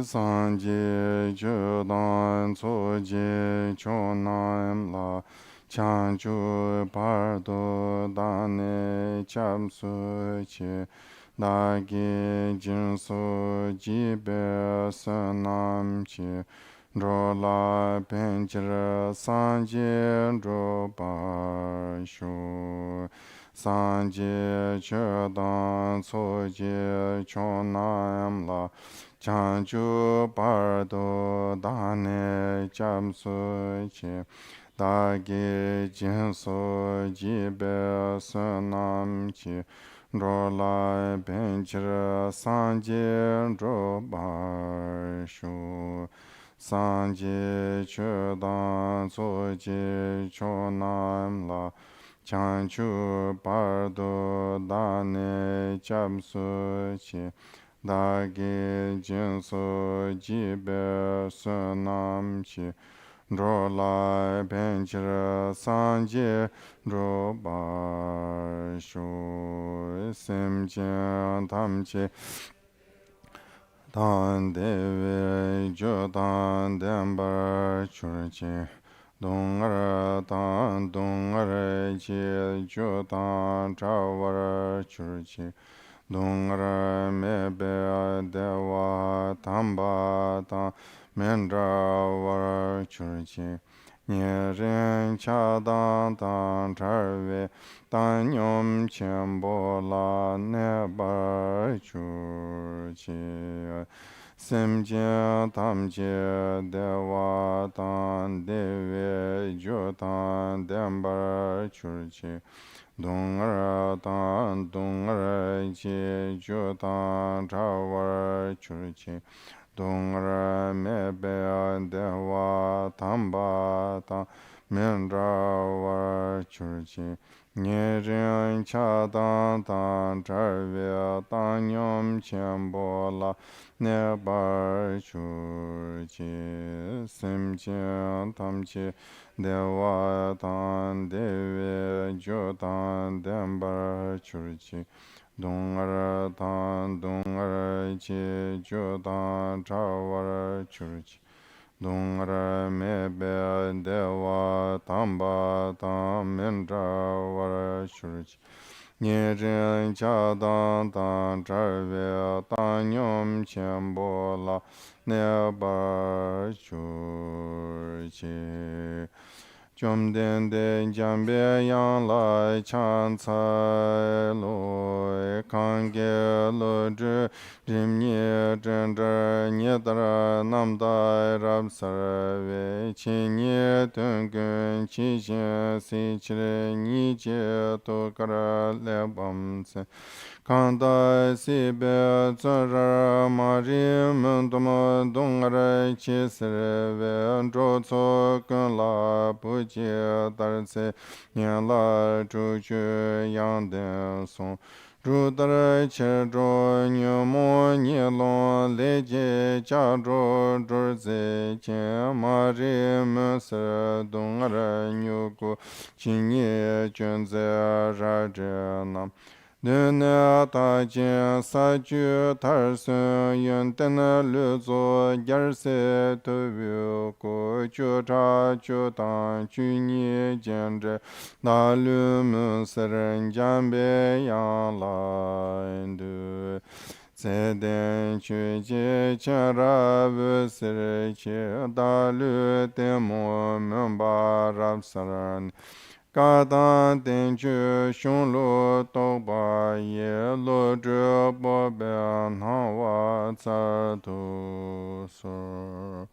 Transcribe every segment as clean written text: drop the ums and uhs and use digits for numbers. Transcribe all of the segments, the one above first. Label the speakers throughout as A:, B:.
A: Sanje Judan Soje Chonam La Chanchu Pardo Dane Chamsu Che Dagi Jinsu Jibe Sanam Che Drola Penchira Sanje Dropa Shu Sanje Chodan Soje Chonam La Chanchu Pardo Dane Chamsu Che Dagi Jinsu Jibe Sunam Che Drola Benchira Sanje Drobar Shu Sanje Chodan Soje Chonam La Chanchu Pardo Dane Chamsu Che Dagi Jinsu Jibe Sunam Chi Drola Benchira Sanje Droba Shu Sim Jen Tam Che Dan Dewe Jodan Dembar Churchi Dungar Dan Dungar Che Jodan Chawar Churchi Dungar Mebe Dewa Tamba Ta Mendra War Churchi Niren Chadan Dan Charve Dan Yom Chembo La Nebar Churchi Semje Tamje Dewa Dan Deve Jodan Dembar Churchi Dungar Dan Dungar Che Jodan Chawar Churchi Dungar Mebe Dewa Tamba Ta Mendra War Churchi Nirin Chadan Dan Charve Dan Yom Chembo La Nebar Churchi Simchen Tamche Dewa Dan Deve Jodan Dembar Churchi Dungar Dan Dungar Che Jodan Chawar Churchi Dungar Mebe Dewa Tamba Tam Mendra War Churchi Nirin Chadan Dan Charve Dan Yom Chembo La Nebar Churchi Chomden Den Jambe Yang Lai Chan Cai Loi Kange Lo Zhi Jim Nye Zhen Zhe Nye Dara Nam Dai Rab Sar Wei Qi Nye Tun Gun Qi Xin Si Chire Ni Jie To Kara Le Bam Se Kanda Si Be Zhen Ra Ma Ri Mun Doma Dong Ra Qi Sir Wei Zhou Tso Gun La Bu Jie Dar Se Nian La Zhu Jue Yang Den Song Zhu Dar Qie Zhou Niu Mo Ni Long Le Jie Jia Zhou Zhu Zi Jian Ma Ri Mun Se Dong Ra Niu Gu Qi Ni Jun Zi Ra Zhe Nam Dune Ta Jin Sa Ju Tar Sun Yun Den Lu Zo Yer Se Tu Wu Gu Ju Cha Ju Dan Ju Ni Jian Zhe Da Lu Mu Ser Jian Bei Yang Lai Du Zhe Den Ju Ji Qian Ra Wu Ser Qi Da Lu Den Mo Men Ba Rab Sar Ga Dan Den Ju Xiong Lu Dou Ba Ye Lu Zhi Bo Be Na Wa Zar Tu Su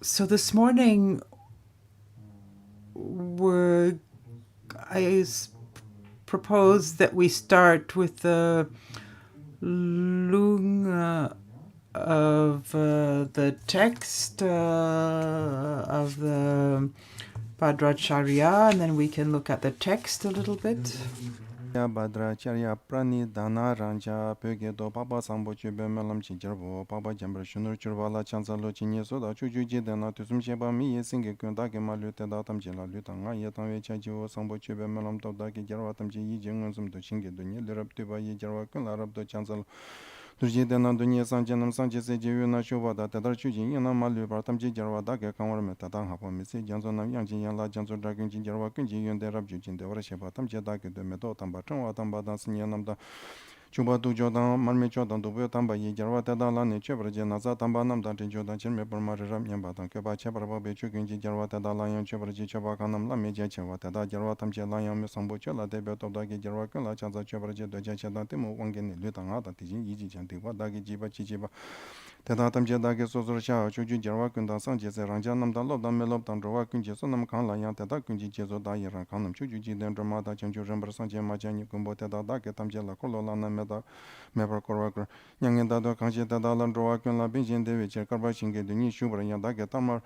B: So this morning, I propose that we start with the lung of the text of the Bhadracharya, and then we can look at the text a little bit.
A: Badra Charya Prani Dana Ranja Pegedo Papa Sambo Chube Melam Chinjerbo Papa Jambra Shunur Churvala Chansalo Chinye Soda Chuju Jidana to some Sheba Mi Singa Kundaki Malute Datam Jela Lutanga Yatan Chajo Sambo Chube Melam Todaki Jarwatam Ji Jungum to Chingi Dunya Leraptiva Jarwakan Arab the Chansal Turjidana Dunya Sanjanam Sanjese Juna Shubada Tadar Chujin Yana Malu Bartam Jarwada Kamarma Tatan Hapa Missy Janson Yanji Yala Janso Dragon Jarwakan Jun Derab Jujin Devara Shebatam Jedaki the Medo Tambatan Watambadan Sinyanamda Chubatu Jodan Marmi Jodan Dubu Tamba Jarwa Tadala Nature Naza Tambanam Dantin Jodan Chime Maram Yambatan Kaba Chebra Bechukin Jarwa Tadala Yan Chevra Chabakanam La Meja Chevatada Jarwatam Jelayan Sambuchela Debet of Dagi Jarwakala Chanza Chevra Jachadantimu Wangan Lutangata Tijin Yiji Chantiva Dagi Jiba Chichiba Tadatam Jedaki Sosha Chuju Jarwakan Sanjay Ranjanam Dalodan Melop Dandrova Kunjesonam Kanla Yan Tada Kunji Jezo Dairan Kanam Chuju Dendramata Chanju Ramber Sanjay Majani Kumbo Tada Ketam Jela Kolana Meda Meber Korakar Yangenda Kanji Tadalan Drowakan La Binjin Devi Karbashinge Duni Shubra Yandaka Tamar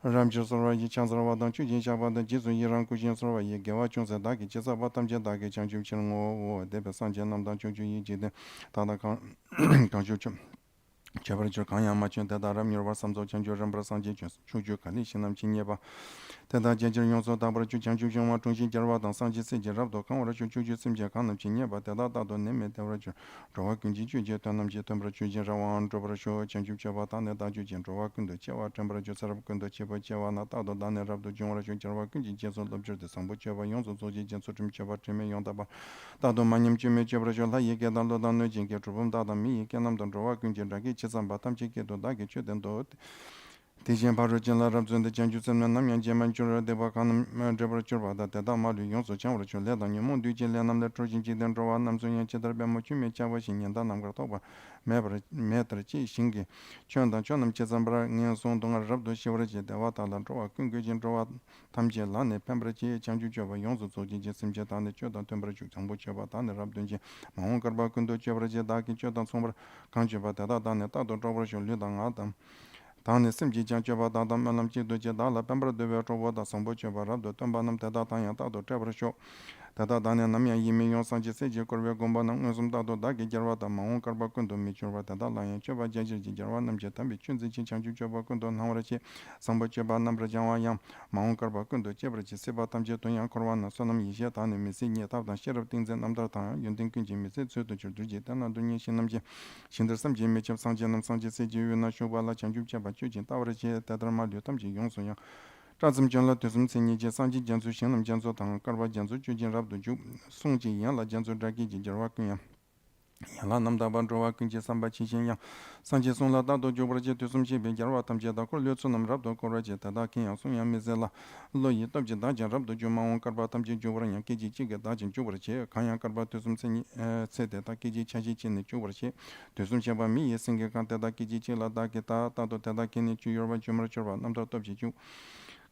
A: Ramjosora Chanzravadan Chujin Shabada Jizu Yiran Kujin Sora Yegawa Chunsa Daki Chesabatam Jedaki Chanju Chirmo Debe Sanjanam Dan Chuju Yijid Tadakan Kanju Chavarjo Kanya Machin Tadaram Yorva Samzo Chanjo Rambra Sanji Chuju Kalishinam Chinyeba Tada Jajar Yonso Dabra Chanju Jama Chunji Jarva Dan Sanji Siji Rabdo Kamara Chuju Simja Kanam Chinyeba Tada Dado Neme Devrajo Rawa Kunji Chuja Tanam Jetambra Chujin Rawan Drobra Show Chanju Chavatana Daju Jin Rawa Kundo Chewa Tambra Josarab Kundo Cheva Chewa Natado Dane Rabdo Jumra Jarva Kunji Jenso Lobjer de Sambo Cheva Yonso Soji Jenso Trim Cheva Trime Yondaba Dado Manim Chime Chevra Jola Yegadan Lodan Nojin Getrubum Dada Mi Kanam Don Rawa Kunji Ragi Chesam Batam Chikedo Dagi Chuden Dot Tijan Parojin Larabzun the Janjusan Namyan Jemanjura de Bakanam Jabra that the Damalu Yonso Chamber Ledan Yamon Dujilanam the Trojin Jidan Rowan Namzun Chedar Bemochumi Chavashin and Danam Gratoba Metrachi Shingi Chondan Chonam Chesambra Nyanson Donga Rabdo Shivraji the Watalan Roa Kungujin Roa Tamjelane Pembrachi Chanju Java Yonso Soji Sim Jetan the Chodan Temperature Tambuchavatan Rabdunji Mahon Karbakundo Chavraji Daki Chodan Sombra Kanjavata Daneta Dobrojo Ludan Adam Tani Simji Janjava Dadam Malam Chido Jedala Pembra de Vetrovoda Sambocheva Rabdo Tombanam Tada Tanya Tado Trevor Show Tada Dania Namia Yimion Sanji Seji Korvia Gombanam Nuzumdado Dagi Jarvata Mahon Karbakundo Michurva Tada Lion Cheva Jaji Jarvanam Jetambi Chunzi Chanju Chavakundo Naurachi Sambocheva Nambra Jawayam Mahon Karbakundo Chevrachi Sebatam Jetoyan Korwana Sonam Yishatani Missy Yetavdan Sheriff Things and Namdata Yundin Kunji Missi Sutu Jitana Dunya Shinamji Shindersam Jimmy Sanjanam Sanji Seji Nashuvala Chanju Cheva Chujin Taurachi Tadrama Lutamji Yonsoyan Razum Janla Tusum Sini Sanji Jansu Shinam Janso Tang Karva Jansu Chujin Rabdu Ju Sungji Yan Jansu Dragi Jarwakuya Yala Namda Bandrova Kunji Samba Chishin Sanji Sonla Dado Jobraji Tusum Shibi Jarwatam Jedako Lutsunam Rabdo Koraji Tadaki Sunya Mizela Loyi Tabji Dajan Rabdo Juma Karbatam Jubran Kiji Chiga Dajin Jubrachi Kanya Karba Tusum Sini Sete Takiji Chaji Chin Jubrachi Tusum Shaba Mi Singa Kanta Kiji Chila Dakita Tado Tadaki Churva Jumra Churva Namda Tabji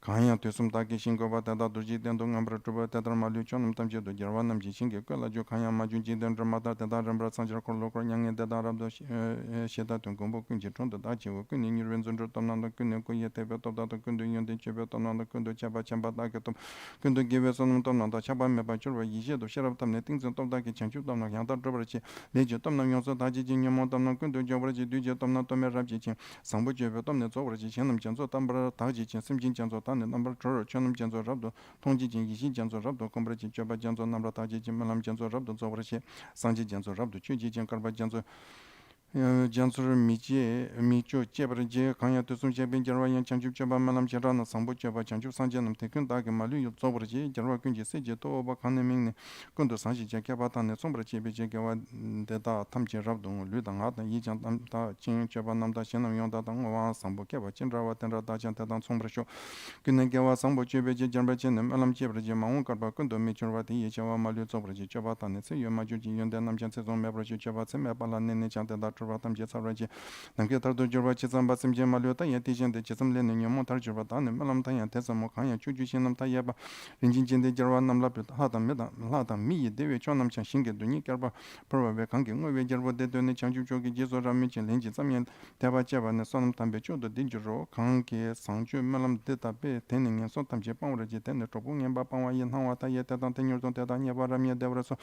A: Kanya Tusum Taki Shingova Tada Duji Dendong Ambra Truba Tadra Maluchonum Tamji do Jarvanam Jishingi Kala Kanya Majuji Dendramata Tada Rambra Sanjar Koloko Yang Tada Rabdo Sheta Tungumbo Kunji Tronda Dachi Kuni Nirvenzundra Tamnanda Kuneko Yetebet of Data Kundu Yundi Chebetonanda Kundu Chaba Chamba Dakatum Kundu Givesonum Tomnanda Chaba Mebachura Yishedo Sherab Tamne things and Tomdaki Chanchu Tomna Yanta Drobrachi Lejo Tomna Yonso Taji Yamotamna Kundu Jobraji Duja Tomna Tomer Rabji Sambu Jebetomne Zobraji Chanam Chanzo Tambra Taji Simjin Chanzo Number 2 Chanam Janzo Rabdo Tonji Jingi Janzo Rabdo Combrachi Chaba Janzo Namra Taji Malam Janzo Rabdo Zobrachi Sanji Janzo Rabdo Chuji Jankarba Janzo Jansur Micho Chebraji Kanya Tusum Jabin Jarwayan Chanju Chaba Malam Jarana Sambo Chaba Chanju Sanjanam Tekun Dagi Malu Zobraji Jarwa Kunji Seji Toba Kaneming Kundo Sanji Jakabatan Sombrachi Bejawa Deda Tamji Rabdo Ludangata Yijan Tamta Chin Chaba Namda Shanam Yonda Dangwa Sambo Keva Chindrawa Tendra Dajan Tedan Sombrasho Kunegawa Sambo Chebeji Jambachin Malam Chebraji Maun Karba Kundo Michurvati Yachawa Malu Zobraji Chabatan Yamajuji Yundanam Jansen Mebraji Chabat Semapala Nene Chanteda Turvatam Jetsaraji, Nangatar to Jurva Chizam Basim Jemaluta, Yetijan de Chisam Len, Yamontar Jurvatan, Malamtaya, Tesamokaya, Chujushinam Tayaba, Rinjin de Jarvanam Lapit, Hatam Meda, Latam, Me, David Chonam Chanshinga, Dunikaba, Probably Kanking, Jarvo de Doni Chanju Jogi, Jezora Michin, Linjisamian, Tabachava, and Sonam Tambecho, the Dijero, Kanki, Sanju, Malam Deta Bay, Tending and Sotam Japan, Regiten, the Tropunian Bapawa, and Hawata, Yeta, Tenor, Tedania, Varamia, Devraso,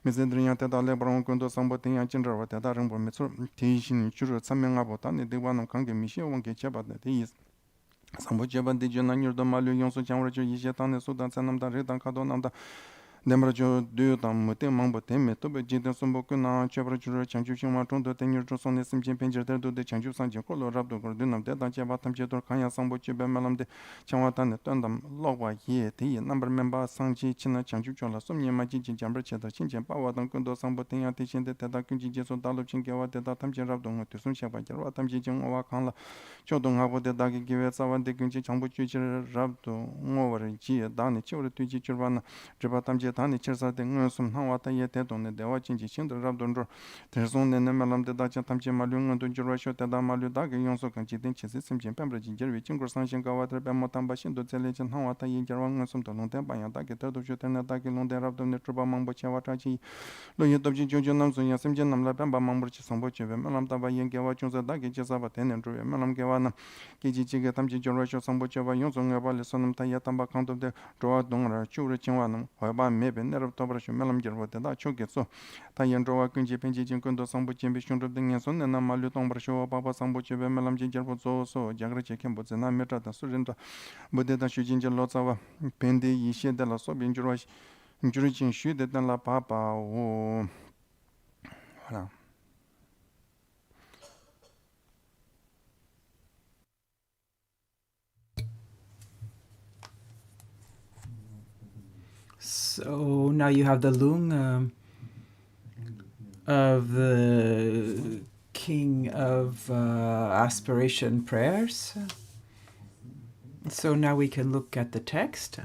A: Mizendrian Teda Lebron, Kondo, Sambotin, and Chandra, Tedaran, Metro, Tishin, Churu, Samen Abotani, the one of Kangi Michel, one Kechaba, that is. Sambojaban de Janur, the Malu, Yonso, Janrajo, Yatan, Sudan, Sanam, Redan, Kadonam, Demrajo, Dutam, Mutem, Mambo, Teme, Tobe, Jitan, Sombokuna, Chevrolet, Chanju, Maton, the Tenor, Johnson, Sim Pincher, the Chanju, Sanjo, Rabdo, Gordunam, Dedan, Javatam, Jetor, Kaya, Samboche, Malam de Chawatan, Tundam, Lowa, Ye, T, number member, Sanji, China, Chanju, Somnia, Maji, Jambra, Cheddar, Chinjan, Power, Kundo, Sambotin, teaching the Tadakunji, Jeso, Dalo, Chingawa, the Datam, Rabdo, to Suncha, Ratam, Jijin, Oakala, Chodon, Havo, the Dagi, give us our Degunji, Chambuchi, Rabdo, over G, Dani, Children, Chirvana, Jabatam, Jetani, Chesa, the Nursum, Hawata, Yetet on the watching Chinda, Rabdon, there's only Nemalam, the Dacha, Tamchi, Malung, and Jurasho, Tadamalu, Dag, Yonso, Conchitin, Chesim, Pembra, Jerry, Chingur, Sanchin, Gawatra, Bamotambashin, the Telejan, Hawata, Yaran, and some Tonta, Bayataki, Tadojutana, Daki, Londa, Rabdon, the Truba, Mambo, Chavatachi, Loyat of Jojonam, Yasim Janam, Labamba, Mambuch, Samboche, Melam Tabayan, Gawachons, Daki, Chesavaten, and Melam Gawana, Kiji, Tamji, Jorasho, Sambocheva, Yonson, Avalesonum, Tayatamba, count of the Droa Donra, Churichinwanum, Hoba, maybe, Nerv Tobrashu, Melam Gervota, Choket, so Tayan Droa, Kunji, Pinji, Kundo, Sambochim, Bishon of the Yanson, and Maluton Brasho, Papa Samboche, Melam Gervo, so Jagrachi Kambos, and Ameta, the Surrender, Budeta Shujin, lots of Pendi, Yishe de la Sobin, Jurash, Jurichin, Shudet, and La Papa, oh.
B: So now you have the lung of the king of aspiration prayers. So now we can look at the text.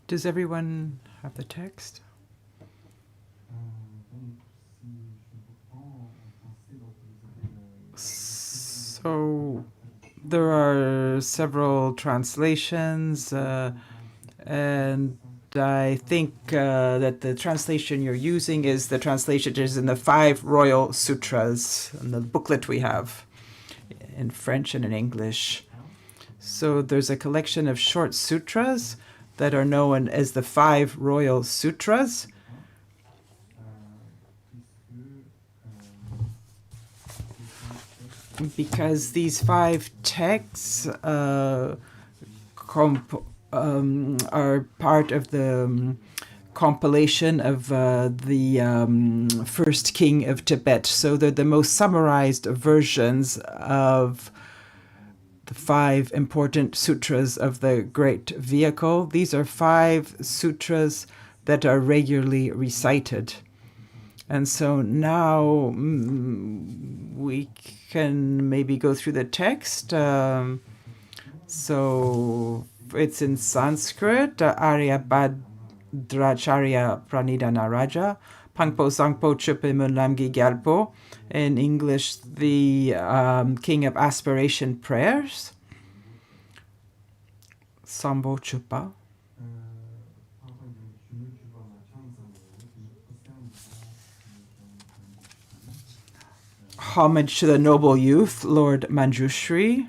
B: Does everyone have the text? So there are several translations, and I think that the translation you're using is the translation that is in the Five Royal Sutras, in the booklet we have in French and in English. So there's a collection of short sutras that are known as the Five Royal Sutras. Because these five texts are part of the compilation of the first king of Tibet. So they're the most summarized versions of the five important sutras of the Great Vehicle. These are five sutras that are regularly recited. And so now we can maybe go through the text. So it's in Sanskrit, Arya Bhadracharya Pranidhana Raja, Pangpo Sangpo Chupe Munlamgi Gyalpo. In English, the King of Aspiration Prayers, Sambo Chupa. Homage to the Noble Youth, Lord Manjushri.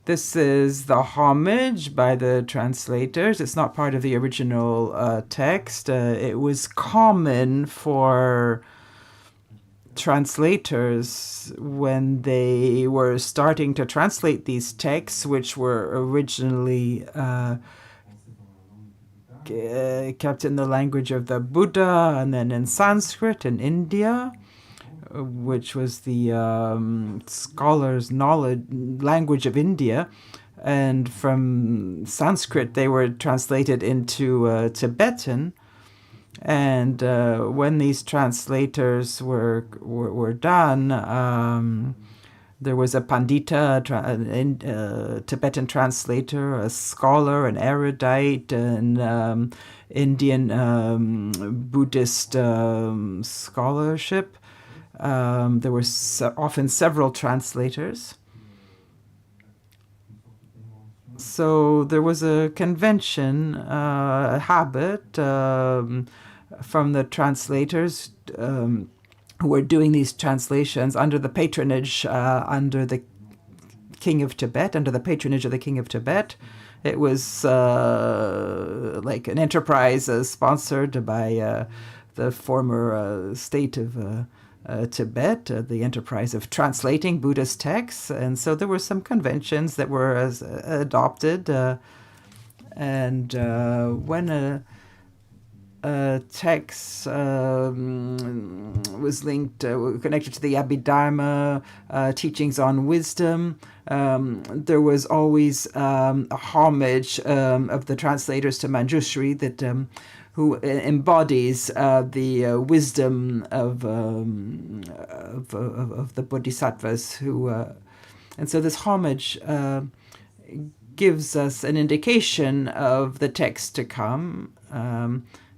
B: This is the homage by the translators. It's not part of the original text. It was common for translators, when they were starting to translate these texts, which were originally kept in the language of the Buddha and then in Sanskrit in India, which was the scholars' language of India. And from Sanskrit, they were translated into Tibetan. And when these translators were done, there was a pandita, a Tibetan translator, a scholar, an erudite, an Indian Buddhist scholarship. There were often several translators. So there was a convention, a habit from the translators who were doing these translations under the patronage, under the King of Tibet, under the patronage of the King of Tibet. It was like an enterprise sponsored by the former state of Tibet, the enterprise of translating Buddhist texts. And so there were some conventions that were adopted. And when a text was linked, connected to the Abhidharma, teachings on wisdom, there was always a homage of the translators to Manjushri that who embodies the wisdom of the bodhisattvas. And so this homage gives us an indication of the text to come.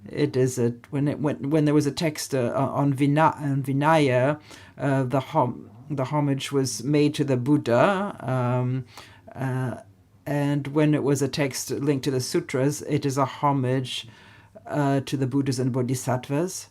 B: It is when there was a text on Vinaya, the homage was made to the Buddha, and when it was a text linked to the sutras, it is a homage to the Buddhas and Bodhisattvas.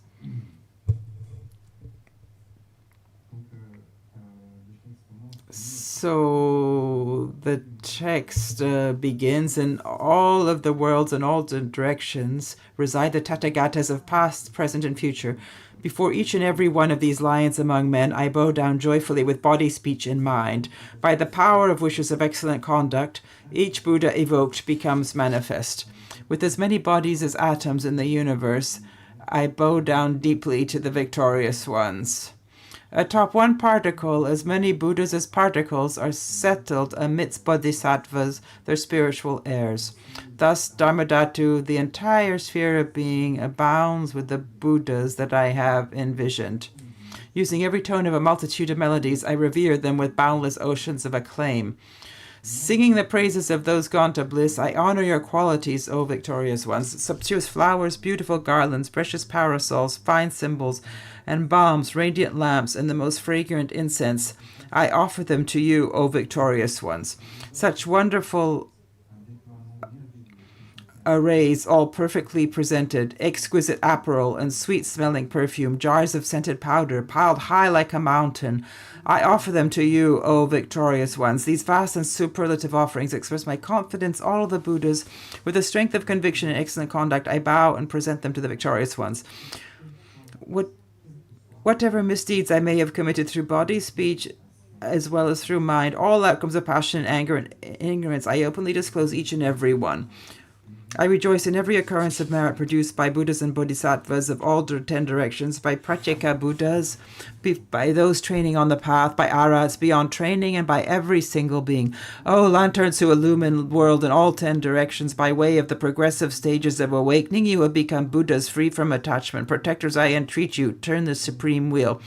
B: So the text begins, in all of the worlds and all directions reside the Tathagatas of past, present, and future. Before each and every one of these lions among men, I bow down joyfully with body, speech, and mind. By the power of wishes of excellent conduct, each Buddha evoked becomes manifest. With as many bodies as atoms in the universe, I bow down deeply to the victorious ones. Atop one particle, as many Buddhas as particles are settled amidst bodhisattvas, their spiritual heirs. Thus, Dharmadhatu, the entire sphere of being, abounds with the Buddhas that I have envisioned. Using every tone of a multitude of melodies, I revere them with boundless oceans of acclaim. Singing the praises of those gone to bliss, I honor your qualities, O victorious ones. Sumptuous flowers, beautiful garlands, precious parasols, fine cymbals, and balms, radiant lamps, and the most fragrant incense, I offer them to you, O victorious ones. Such wonderful arrays, all perfectly presented, exquisite apparel and sweet-smelling perfume, jars of scented powder, piled high like a mountain, I offer them to you, O victorious ones. These vast and superlative offerings express my confidence, all of the Buddhas. With the strength of conviction and excellent conduct, I bow and present them to the victorious ones. Whatever misdeeds I may have committed through body, speech, as well as through mind, all outcomes of passion, anger, and ignorance, I openly disclose each and every one. I rejoice in every occurrence of merit produced by Buddhas and Bodhisattvas of all 10 directions, by Pratyeka Buddhas, by those training on the path, by Arhats beyond training, and by every single being. O lanterns who illumine the world in all 10 directions, by way of the progressive stages of awakening, you have become Buddhas free from attachment. Protectors, I entreat you, turn the supreme wheel.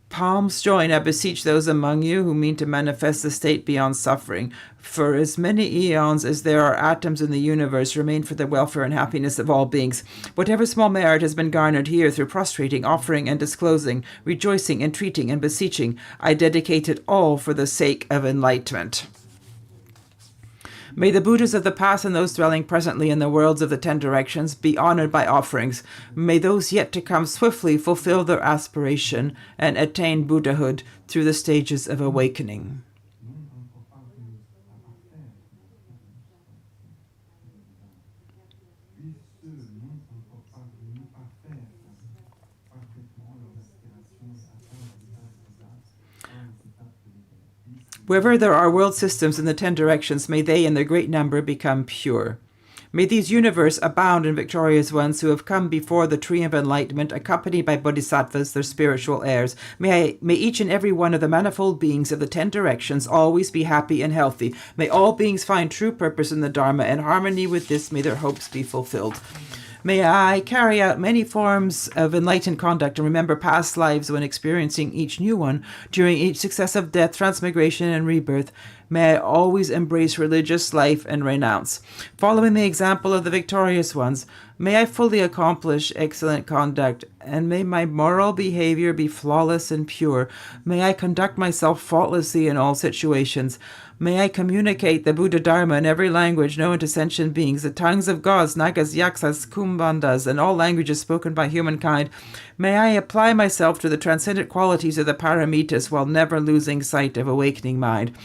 B: Palms join, I beseech those among you who mean to manifest the state beyond suffering. For as many eons as there are atoms in the universe, remain for the welfare and happiness of all beings. Whatever small merit has been garnered here through prostrating, offering, and disclosing, rejoicing, entreating, and beseeching, I dedicate it all for the sake of enlightenment. May the Buddhas of the past and those dwelling presently in the worlds of the 10 directions be honored by offerings. May those yet to come swiftly fulfill their aspiration and attain Buddhahood through the stages of awakening. Wherever there are world systems in the 10 directions, may they in their great number become pure. May these universe abound in victorious ones who have come before the tree of enlightenment, accompanied by bodhisattvas, their spiritual heirs. May each and every one of the manifold beings of the 10 directions always be happy and healthy. May all beings find true purpose in the Dharma, and harmony with this may their hopes be fulfilled. May I carry out many forms of enlightened conduct and remember past lives when experiencing each new one. During each successive death, transmigration, and rebirth, may I always embrace religious life and renounce. Following the example of the victorious ones, may I fully accomplish excellent conduct, and may my moral behavior be flawless and pure. May I conduct myself faultlessly in all situations. May I communicate the Buddha Dharma in every language known to sentient beings, the tongues of gods, nagas, yaksas, kumbhandas, and all languages spoken by humankind. May I apply myself to the transcendent qualities of the paramitas while never losing sight of awakening mind.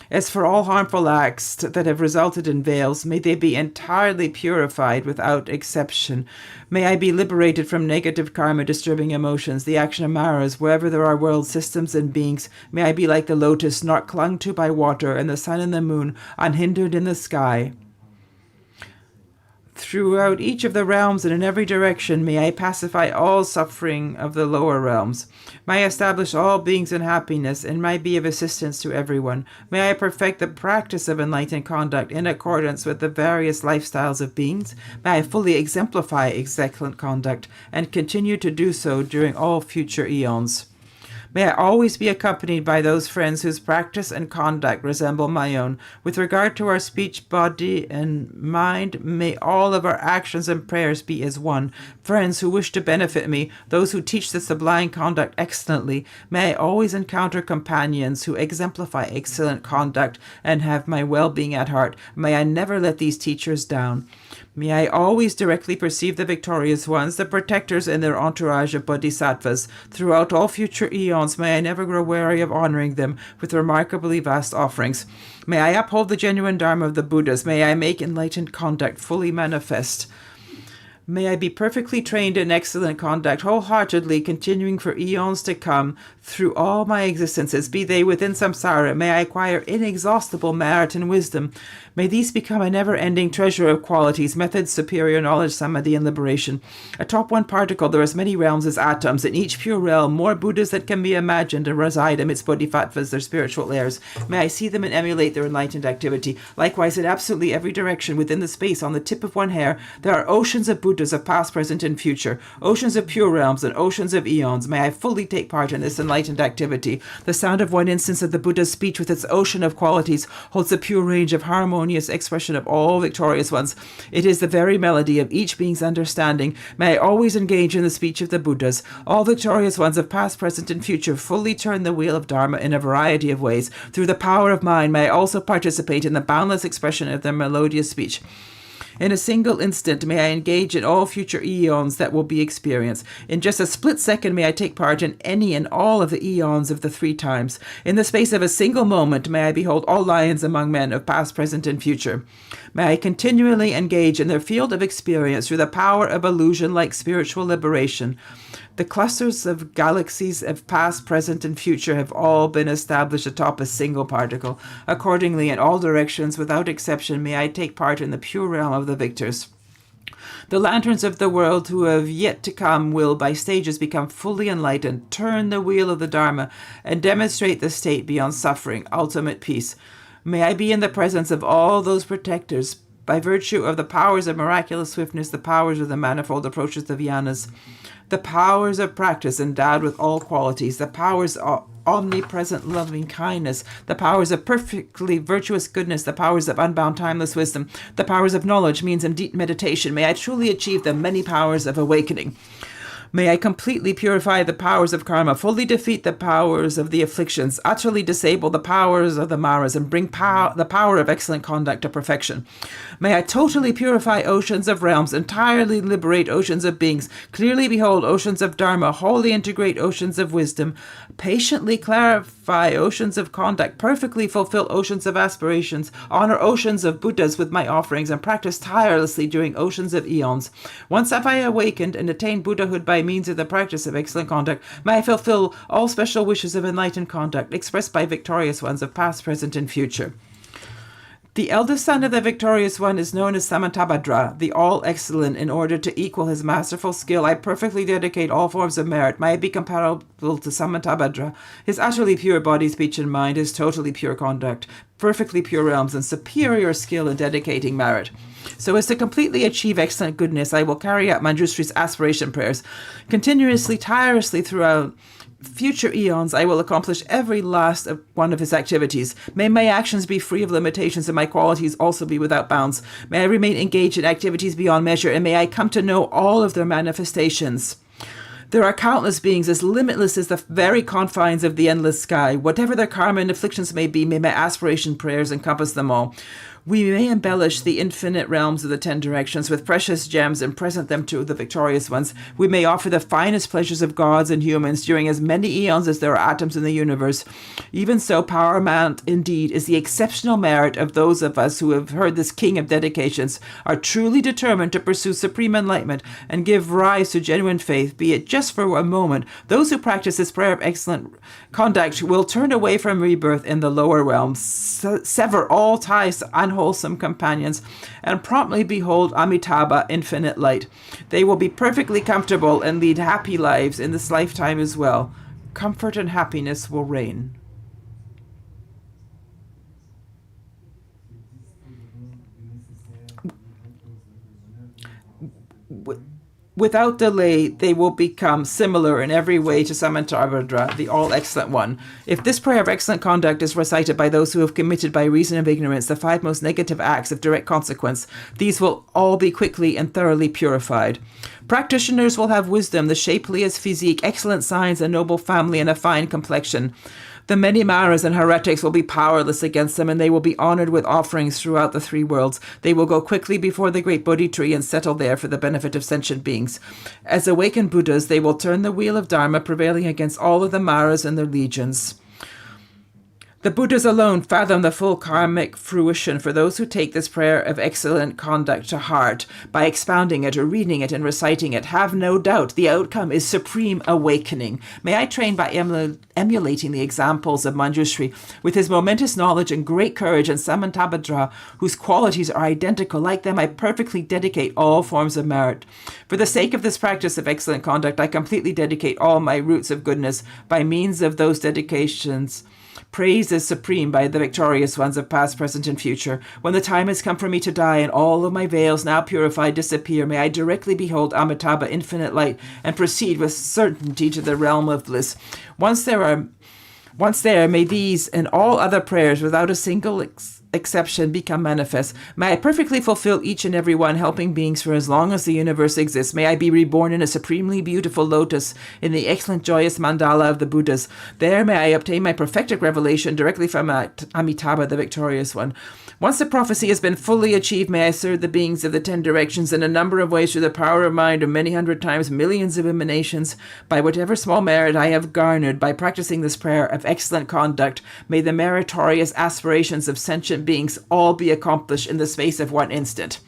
B: As for all harmful acts that have resulted in veils, may they be entirely purified without exception. May I be liberated from negative karma, disturbing emotions, the action of maras, wherever there are world systems and beings. May I be like the lotus, not clung to by water, and the sun and the moon, unhindered in the sky. Throughout each of the realms and in every direction, may I pacify all suffering of the lower realms. May I establish all beings in happiness, and may I be of assistance to everyone. May I perfect the practice of enlightened conduct in accordance with the various lifestyles of beings. May I fully exemplify excellent conduct, and continue to do so during all future eons. May I always be accompanied by those friends whose practice and conduct resemble my own. With regard to our speech, body, and mind, may all of our actions and prayers be as one. Friends who wish to benefit me, those who teach the sublime conduct excellently, may I always encounter companions who exemplify excellent conduct and have my well-being at heart. May I never let these teachers down. May I always directly perceive the victorious ones, the protectors and their entourage of bodhisattvas. Throughout all future eons, may I never grow weary of honoring them with remarkably vast offerings. May I uphold the genuine Dharma of the Buddhas. May I make enlightened conduct fully manifest. May I be perfectly trained in excellent conduct, wholeheartedly continuing for eons to come through all my existences, be they within samsara. May I acquire inexhaustible merit and wisdom. May these become a never-ending treasure of qualities, methods, superior knowledge, samadhi, and liberation. Atop one particle there are as many realms as atoms. In each pure realm, more Buddhas that can be imagined and reside amidst bodhisattvas, their spiritual heirs. May I see them and emulate their enlightened activity. Likewise, in absolutely every direction within the space on the tip of one hair, there are oceans of Buddhas of past, present, and future, oceans of pure realms and oceans of eons. May I fully take part in this enlightened activity. The sound of one instance of the Buddha's speech with its ocean of qualities holds the pure range of harmonious expression of all victorious ones. It is the very melody of each being's understanding. May I always engage in the speech of the Buddhas. All victorious ones of past, present, and future fully turn the wheel of Dharma in a variety of ways. Through the power of mind, may I also participate in the boundless expression of their melodious speech. In a single instant, may I engage in all future eons that will be experienced. In just a split second, may I take part in any and all of the eons of the 3 times. In the space of a single moment, may I behold all lions among men of past, present, and future. May I continually engage in their field of experience through the power of illusion like spiritual liberation. The clusters of galaxies of past, present, and future have all been established atop a single particle. Accordingly, in all directions, without exception, may I take part in the pure realm of the victors. The lanterns of the world who have yet to come will, by stages, become fully enlightened, turn the wheel of the Dharma, and demonstrate the state beyond suffering, ultimate peace. May I be in the presence of all those protectors, by virtue of the powers of miraculous swiftness, the powers of the manifold approaches of jhanas, the powers of practice endowed with all qualities, the powers of omnipresent loving kindness, the powers of perfectly virtuous goodness, the powers of unbound timeless wisdom, the powers of knowledge, means, and deep meditation. May I truly achieve the many powers of awakening. May I completely purify the powers of karma, fully defeat the powers of the afflictions, utterly disable the powers of the maras, and bring the power of excellent conduct to perfection. May I totally purify oceans of realms, entirely liberate oceans of beings, clearly behold oceans of dharma, wholly integrate oceans of wisdom, patiently clarify oceans of conduct, perfectly fulfill oceans of aspirations, honor oceans of Buddhas with my offerings, and practice tirelessly during oceans of eons. Once have I awakened and attained Buddhahood by means of the practice of excellent conduct, may I fulfill all special wishes of enlightened conduct expressed by victorious ones of past, present, and future. The eldest son of the victorious one is known as Samantabhadra, the all-excellent. In order to equal his masterful skill, I perfectly dedicate all forms of merit. May I be comparable to Samantabhadra. His utterly pure body, speech, and mind, his totally pure conduct, perfectly pure realms, and superior skill in dedicating merit. So as to completely achieve excellent goodness, I will carry out Manjushri's aspiration prayers. Continuously, tirelessly throughout future eons, I will accomplish every last one of his activities. May my actions be free of limitations and my qualities also be without bounds. May I remain engaged in activities beyond measure, and may I come to know all of their manifestations. There are countless beings as limitless as the very confines of the endless sky. Whatever their karma and afflictions may be, may my aspiration prayers encompass them all. We may embellish the infinite realms of the 10 directions with precious gems and present them to the victorious ones. We may offer the finest pleasures of gods and humans during as many eons as there are atoms in the universe. Even so, paramount indeed is the exceptional merit of those of us who have heard this king of dedications, are truly determined to pursue supreme enlightenment and give rise to genuine faith, be it just for a moment. Those who practice this prayer of excellent conduct will turn away from rebirth in the lower realms, sever all ties to unwholesome companions, and promptly behold Amitabha, infinite light. They will be perfectly comfortable and lead happy lives in this lifetime as well. Comfort and happiness will reign. Without delay, they will become similar in every way to Samantabhadra, the all-excellent one. If this prayer of excellent conduct is recited by those who have committed by reason of ignorance the 5 most negative acts of direct consequence, these will all be quickly and thoroughly purified. Practitioners will have wisdom, the shapeliest physique, excellent signs, a noble family, and a fine complexion. The many Maras and heretics will be powerless against them, and they will be honored with offerings throughout the 3 worlds. They will go quickly before the great Bodhi tree and settle there for the benefit of sentient beings. As awakened Buddhas, they will turn the wheel of Dharma, prevailing against all of the Maras and their legions. The Buddhas alone fathom the full karmic fruition for those who take this prayer of excellent conduct to heart by expounding it or reading it and reciting it. Have no doubt the outcome is supreme awakening. May I train by emulating the examples of Manjushri with his momentous knowledge and great courage, and Samantabhadra, whose qualities are identical. Like them, I perfectly dedicate all forms of merit. For the sake of this practice of excellent conduct, I completely dedicate all my roots of goodness by means of those dedications. Praise is supreme by the victorious ones of past, present, and future. When the time has come for me to die and all of my veils now purified disappear, may I directly behold Amitabha, infinite light, and proceed with certainty to the realm of bliss. Once there, may these and all other prayers without a single exception become manifest. May I perfectly fulfill each and every one, helping beings for as long as the universe exists. May I be reborn in a supremely beautiful lotus in the excellent joyous mandala of the Buddhas. There may I obtain my perfected revelation directly from Amitabha, the victorious one. Once the prophecy has been fully achieved, may I serve the beings of the 10 directions in a number of ways through the power of mind of many hundred times, millions of emanations, by whatever small merit I have garnered by practicing this prayer of excellent conduct. May the meritorious aspirations of sentient beings all be accomplished in the space of 1 instant.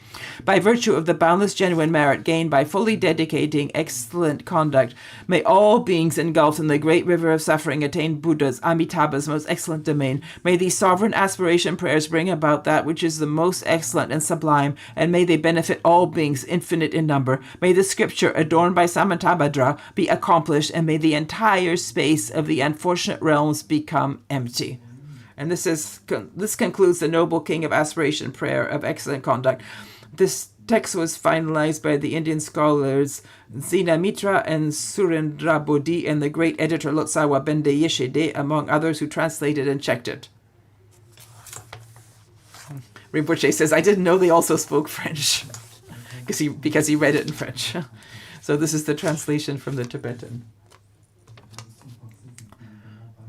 B: By virtue of the boundless genuine merit gained by fully dedicating excellent conduct, may all beings engulfed in the great river of suffering attain Buddha's, Amitabha's most excellent domain. May these sovereign aspiration prayers bring about that which is the most excellent and sublime, and may they benefit all beings infinite in number. May the scripture adorned by Samantabhadra be accomplished, and may the entire space of the unfortunate realms become empty. And this concludes the Noble King of Aspiration prayer of excellent conduct. This text was finalized by the Indian scholars Zina Mitra and Surendra Bodhi and the great editor Lotsawa Bende Yeshide, among others, who translated and checked it. Rinpoche says, I didn't know they also spoke French, because he read it in French. So this is the translation from the Tibetan.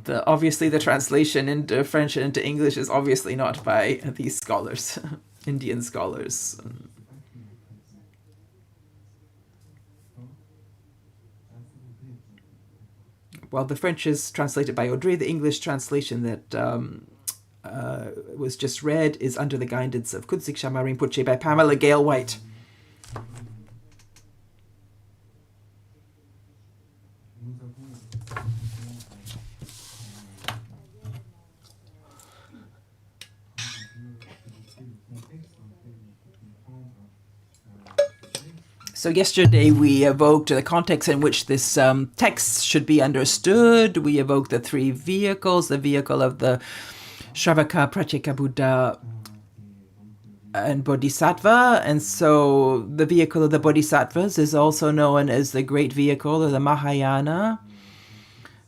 B: Obviously, the translation into French and into English is obviously not by these scholars, Indian scholars. Well, the French is translated by Audrey. The English translation that was just read is under the guidance of Kunsik Shamar Rinpoche by Pamela Gale White. So yesterday we evoked the context in which this text should be understood. We evoked the three vehicles, the vehicle of the Shravaka, Pratyeka Buddha, and Bodhisattva. And so the vehicle of the Bodhisattvas is also known as the great vehicle of the Mahayana.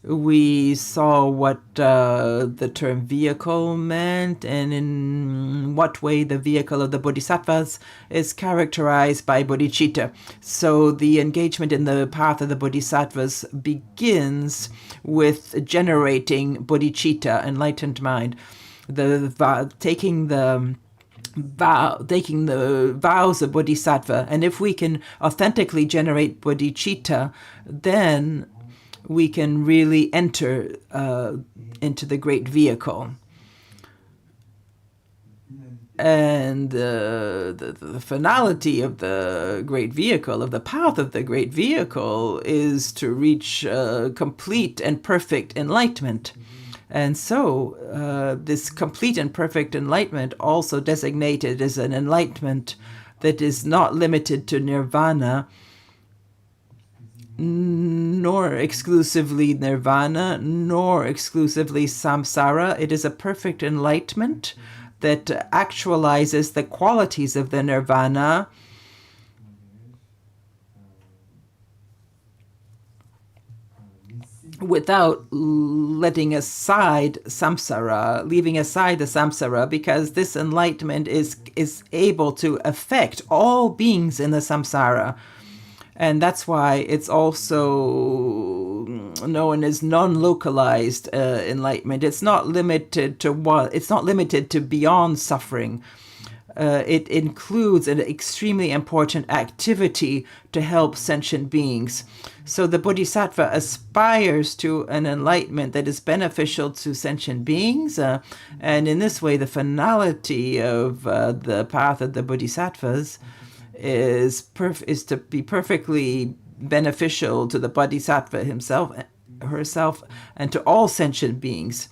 B: We saw what the term vehicle meant and in what way the vehicle of the Bodhisattvas is characterized by bodhicitta. So the engagement in the path of the Bodhisattvas begins with generating bodhicitta, enlightened mind, taking the vows of bodhisattva. And if we can authentically generate bodhicitta, then we can really enter into the great vehicle. And the finality of the great vehicle, of the path of the great vehicle, is to reach complete and perfect enlightenment. And so this complete and perfect enlightenment, also designated as an enlightenment that is not limited to nirvana, nor exclusively nirvana, nor exclusively samsara. It is a perfect enlightenment that actualizes the qualities of the nirvana without letting aside samsara, leaving aside the samsara, because this enlightenment is able to affect all beings in the samsara. And that's why it's also known as non-localized enlightenment. It's not limited to what? It's not limited to beyond suffering. It includes an extremely important activity to help sentient beings. So the Bodhisattva aspires to an enlightenment that is beneficial to sentient beings. And in this way, the finality of the path of the Bodhisattvas is to be perfectly beneficial to the Bodhisattva himself, herself, and to all sentient beings.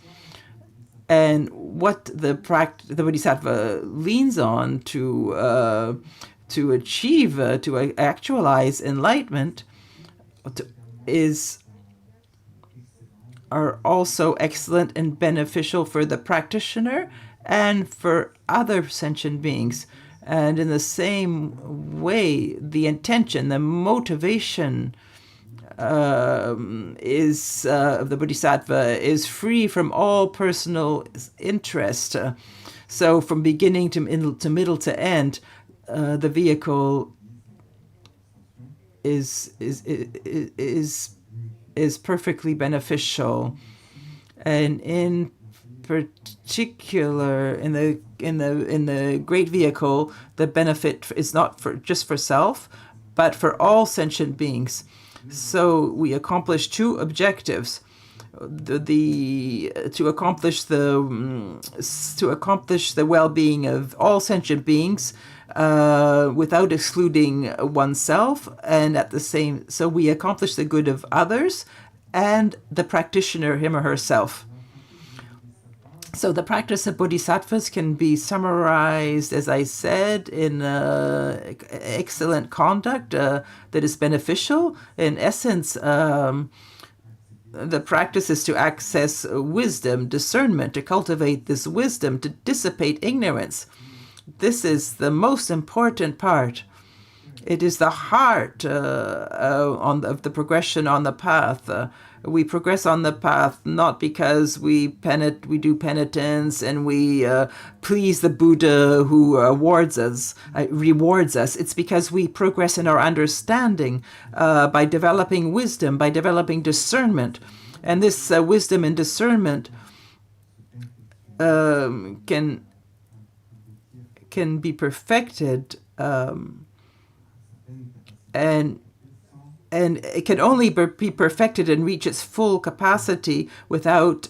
B: And what the Bodhisattva leans on to achieve, to actualize enlightenment, are also excellent and beneficial for the practitioner and for other sentient beings. And in the same way, the intention, the motivation is of the Bodhisattva is free from all personal interest. So from beginning to middle to end, the vehicle is perfectly beneficial, and in particular in the great vehicle, the benefit is not just for self, but for all sentient beings. So we accomplish two objectives: to accomplish the well-being of all sentient beings without excluding oneself, and so we accomplish the good of others and the practitioner, him or herself. So the practice of bodhisattvas can be summarized, as I said, in excellent conduct that is beneficial. In essence, the practice is to access wisdom, discernment, to cultivate this wisdom, to dissipate ignorance. This is the most important part. It is the heart of the progression on the path. We progress on the path not because we do penitence and we please the Buddha who rewards us. It's because we progress in our understanding by developing wisdom, by developing discernment. And this wisdom and discernment can be perfected and and it can only be perfected and reach its full capacity without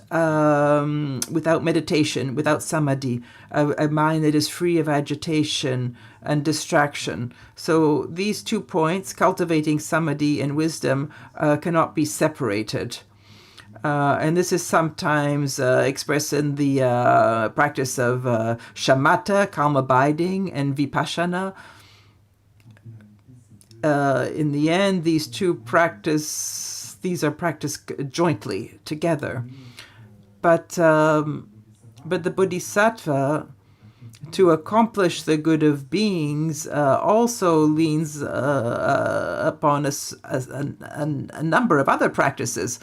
B: meditation, without samadhi, a mind that is free of agitation and distraction. So these 2 points, cultivating samadhi and wisdom, cannot be separated. And this is sometimes expressed in the practice of shamatha, calm abiding, and vipassana. In the end, these are practiced jointly together. But the bodhisattva, to accomplish the good of beings, also leans upon a number of other practices.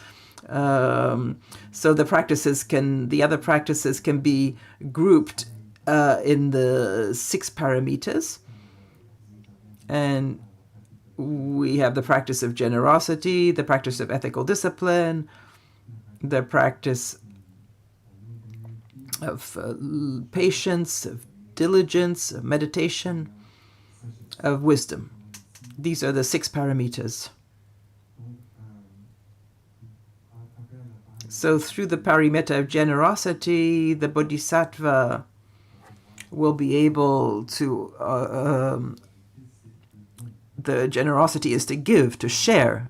B: So the other practices can be grouped in the 6 paramitas, and we have the practice of generosity, the practice of ethical discipline, the practice of patience, of diligence, of meditation, of wisdom. These are the 6 paramitas. So through the paramita of generosity, the bodhisattva will be able to the generosity is to give, to share.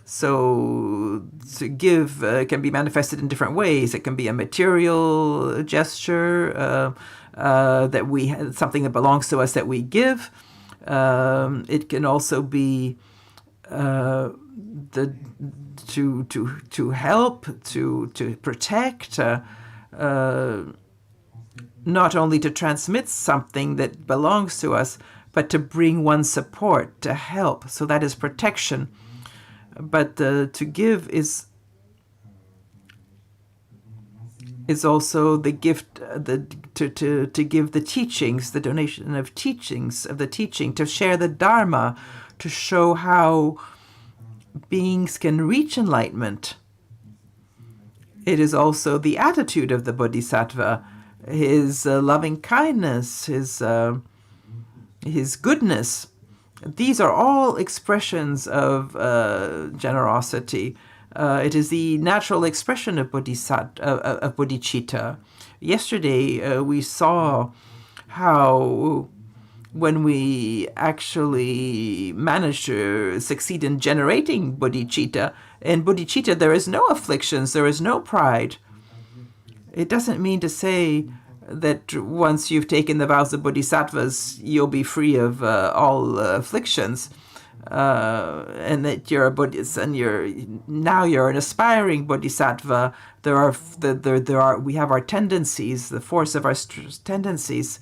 B: So to give can be manifested in different ways. It can be a material gesture, that we have something that belongs to us that we give. It can also be to help, to protect, not only to transmit something that belongs to us, but to bring one support, to help. So that is protection. But to give is also the gift, to give the teachings, the donation of teachings, of the teaching, to share the Dharma, to show how beings can reach enlightenment. It is also the attitude of the bodhisattva, his loving kindness, his goodness. These are all expressions of generosity. It is the natural expression of bodhicitta. Yesterday, we saw how when we actually manage to succeed in generating bodhicitta, in bodhicitta there is no afflictions, there is no pride. It doesn't mean to say that once you've taken the vows of bodhisattvas, you'll be free of all afflictions, and that you're a bodhisattva, and you're an aspiring bodhisattva. We have our tendencies, the force of our tendencies.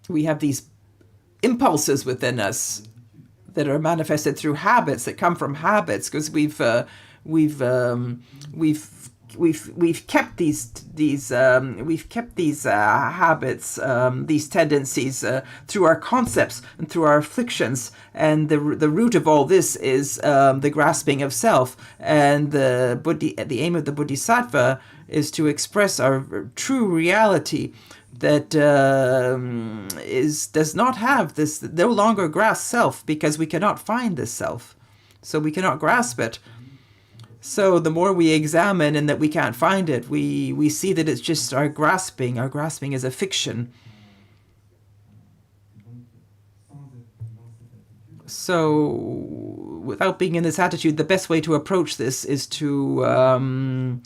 B: We have these impulses within us that are manifested through habits, that come from habits, because we've kept these habits, these tendencies through our concepts and through our afflictions, and the root of all this is the grasping of self. And the aim of the bodhisattva is to express our true reality, that does not have this, no longer grasp self, because we cannot find this self, so we cannot grasp it. So the more we examine and that we can't find it, we see that it's just our grasping. Our grasping is a fiction. So without being in this attitude, the best way to approach this is to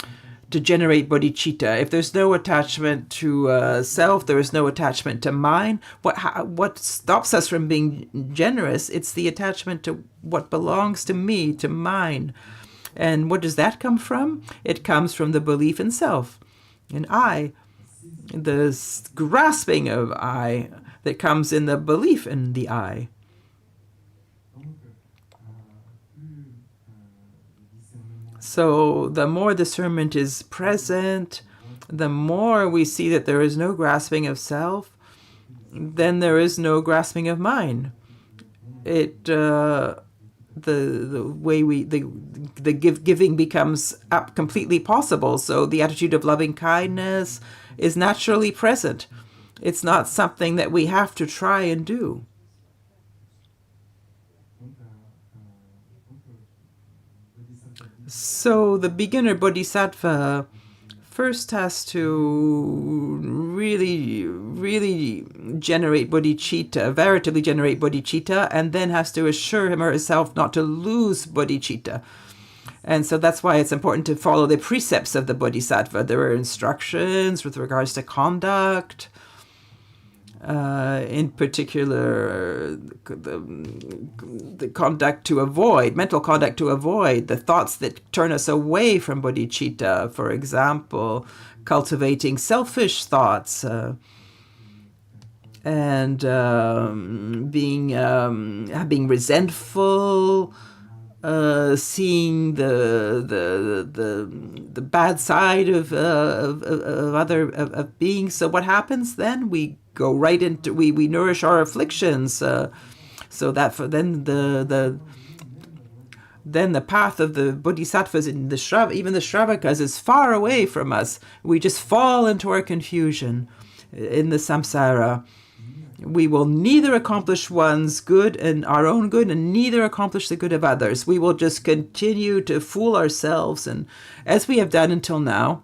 B: generate bodhicitta. If there's no attachment to self, there is no attachment to mind. What stops us from being generous? It's the attachment to what belongs to me, to mine. And what does that come from? It comes from the belief in self, in I, the grasping of I that comes in the belief in the I. So the more discernment is present, the more we see that there is no grasping of self, then there is no grasping of mine. it the way the giving becomes completely possible. So the attitude of loving kindness is naturally present. It's not something that we have to try and do. So the beginner bodhisattva first has to really generate bodhicitta, veritably generate bodhicitta, and then has to assure him or herself not to lose bodhicitta. And so that's why it's important to follow the precepts of the bodhisattva. There are instructions with regards to conduct, in particular, the conduct to avoid, mental conduct to avoid, the thoughts that turn us away from bodhicitta. For example, cultivating selfish thoughts, and being resentful, seeing the bad side of beings. So what happens then? We go right into we nourish our afflictions. So that then the path of the bodhisattvas in the even the Shravakas is far away from us. We just fall into our confusion in the samsara. We will neither accomplish one's good and our own good, and neither accomplish the good of others. We will just continue to fool ourselves, and as we have done until now.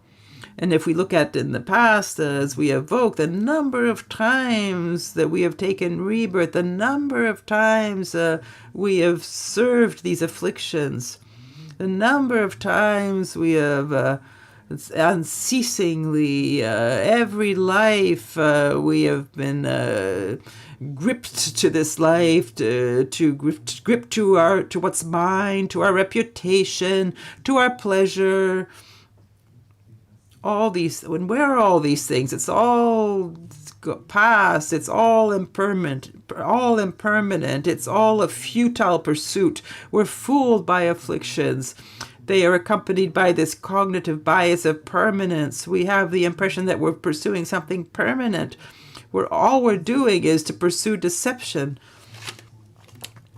B: And if we look at in the past, as we evoke the number of times that we have taken rebirth, the number of times we have served these afflictions, the number of times we have unceasingly, every life we have been gripped to this life, gripped to what's mine, to our reputation, to our pleasure. All these, where are all these things? It's all past. It's all impermanent. It's all a futile pursuit. We're fooled by afflictions. They are accompanied by this cognitive bias of permanence. We have the impression that we're pursuing something permanent, where all we're doing is to pursue deception,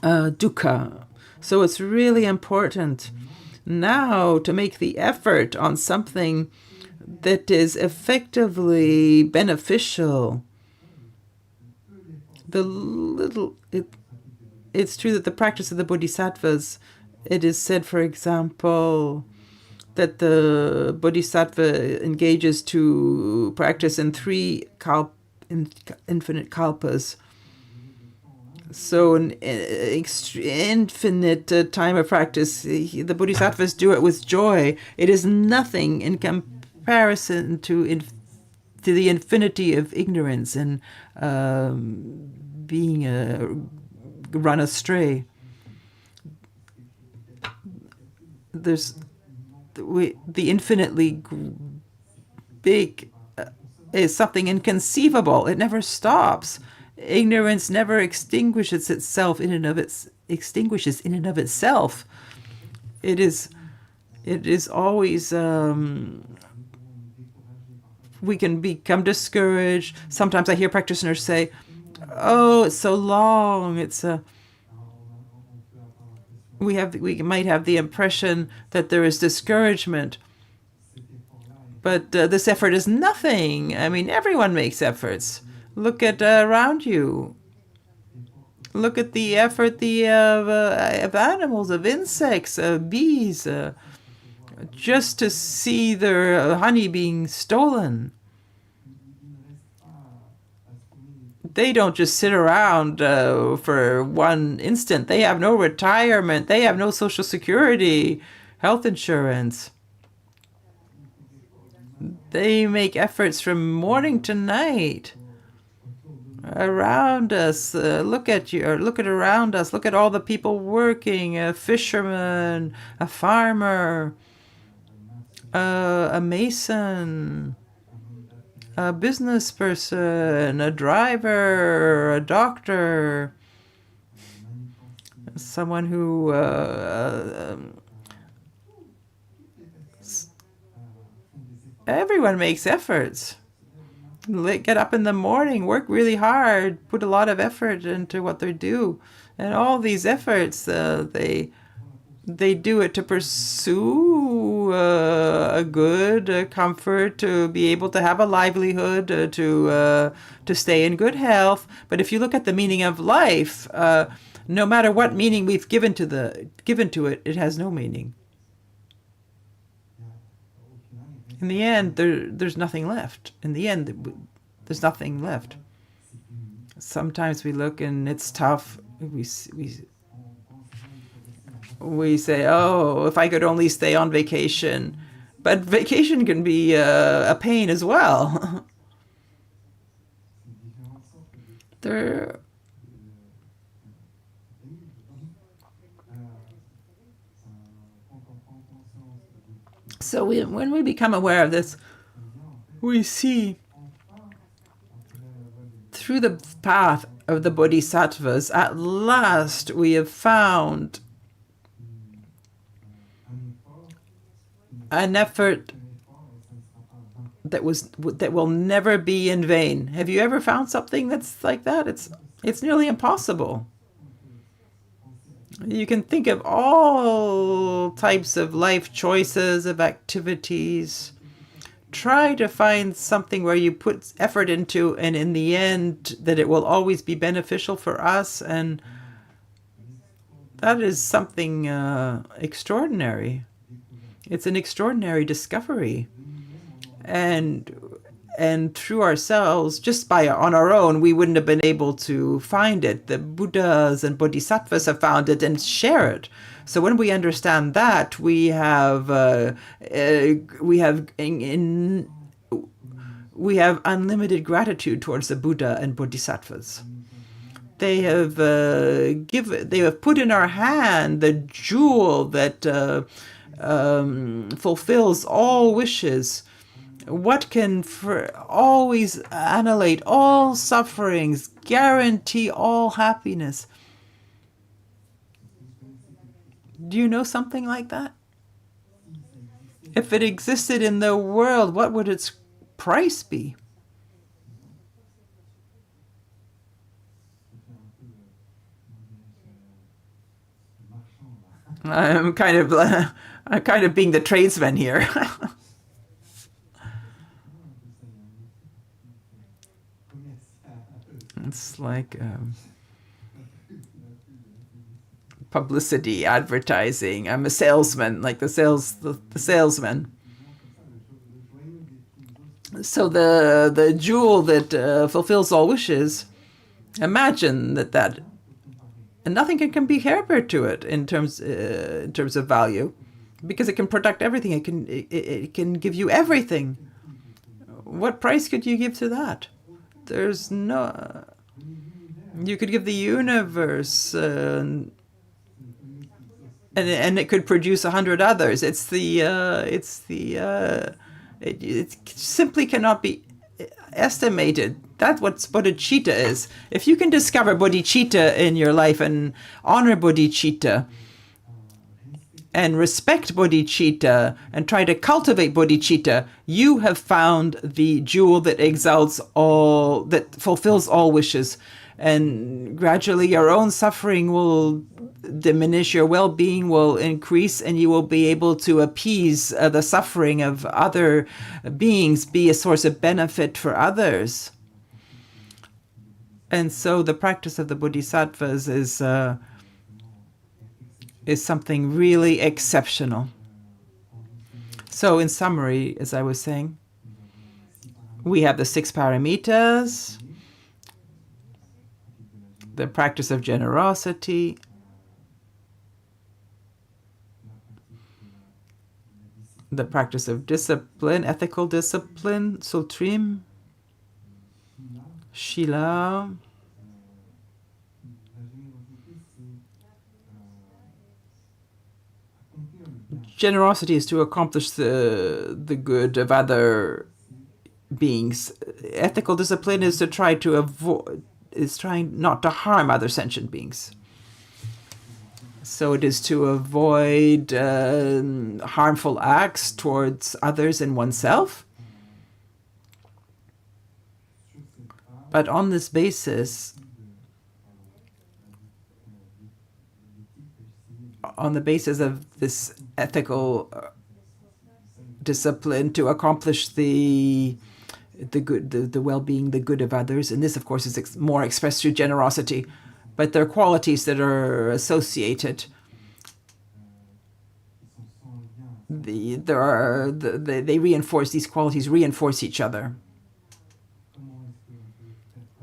B: dukkha. So it's really important now to make the effort on something that is effectively beneficial. It's true that the practice of the bodhisattvas, it is said, for example, that the bodhisattva engages to practice in infinite kalpas. So an infinite time of practice, the bodhisattvas do it with joy. It is nothing in comparison to the infinity of ignorance and being run astray. There's the infinitely big is something inconceivable. It never stops. Ignorance never extinguishes itself in and of itself. It is always. We can become discouraged. Sometimes I hear practitioners say, "Oh, it's so long. It's a." We might have the impression that there is discouragement, but this effort is nothing. I mean, everyone makes efforts. Look at around you. Look at the effort of animals, of insects, bees, just to see their honey being stolen. They don't just sit around for one instant. They have no retirement. They have no social security, health insurance. They make efforts from morning to night. Around us, look at around us. Look at all the people working, a fisherman, a farmer, a mason, a business person, a driver, a doctor, someone who everyone makes efforts. Get up in the morning, work really hard, put a lot of effort into what they do. And all these efforts, they do it to pursue a good comfort, to be able to have a livelihood, to stay in good health. But if you look at the meaning of life, no matter what meaning we've given to it, it has no meaning. In the end, there's nothing left. In the end, there's nothing left. Sometimes we look and it's tough. We say, oh, if I could only stay on vacation. But vacation can be a pain as well. So when we become aware of this, we see through the path of the bodhisattvas, at last we have found an effort that will never be in vain. Have you ever found something that's like that? It's nearly impossible. You can think of all types of life choices, of activities. Try to find something where you put effort into, and in the end, that it will always be beneficial for us. And that is something extraordinary. It's an extraordinary discovery. And through ourselves, just on our own, we wouldn't have been able to find it. The Buddhas and Bodhisattvas have found it and share it. So when we understand that, we have unlimited gratitude towards the Buddha and Bodhisattvas. They have put in our hand the jewel that fulfills all wishes. What can always annihilate all sufferings, guarantee all happiness. Do you know something like that? If it existed in the world, what would its price be? I'm kind of being the tradesman here. It's like publicity, advertising. I'm a salesman, like the salesman. So the jewel that fulfills all wishes. Imagine that, and nothing can be compared to it in terms of value, because it can protect everything. It can give you everything. What price could you give to that? There's no. You could give the universe, and it could produce 100 others. It simply cannot be estimated. That's what bodhicitta is. If you can discover bodhicitta in your life and honor bodhicitta and respect bodhicitta and try to cultivate bodhicitta, you have found the jewel that exalts all, that fulfills all wishes. And gradually your own suffering will diminish, your well-being will increase, and you will be able to appease the suffering of other beings, be a source of benefit for others. And so the practice of the bodhisattvas is something really exceptional. So in summary, as I was saying, we have the 6 paramitas, the practice of generosity, the practice of discipline, ethical discipline, sutrim, shila, generosity is to accomplish the good of other beings. Ethical discipline is to try to avoid, is trying not to harm other sentient beings. So it is to avoid harmful acts towards others and oneself. But on this basis, on the basis of this ethical discipline to accomplish the good, the well-being, the good of others. And this, of course, is more expressed through generosity. But there are qualities that are associated. They reinforce, these qualities reinforce each other.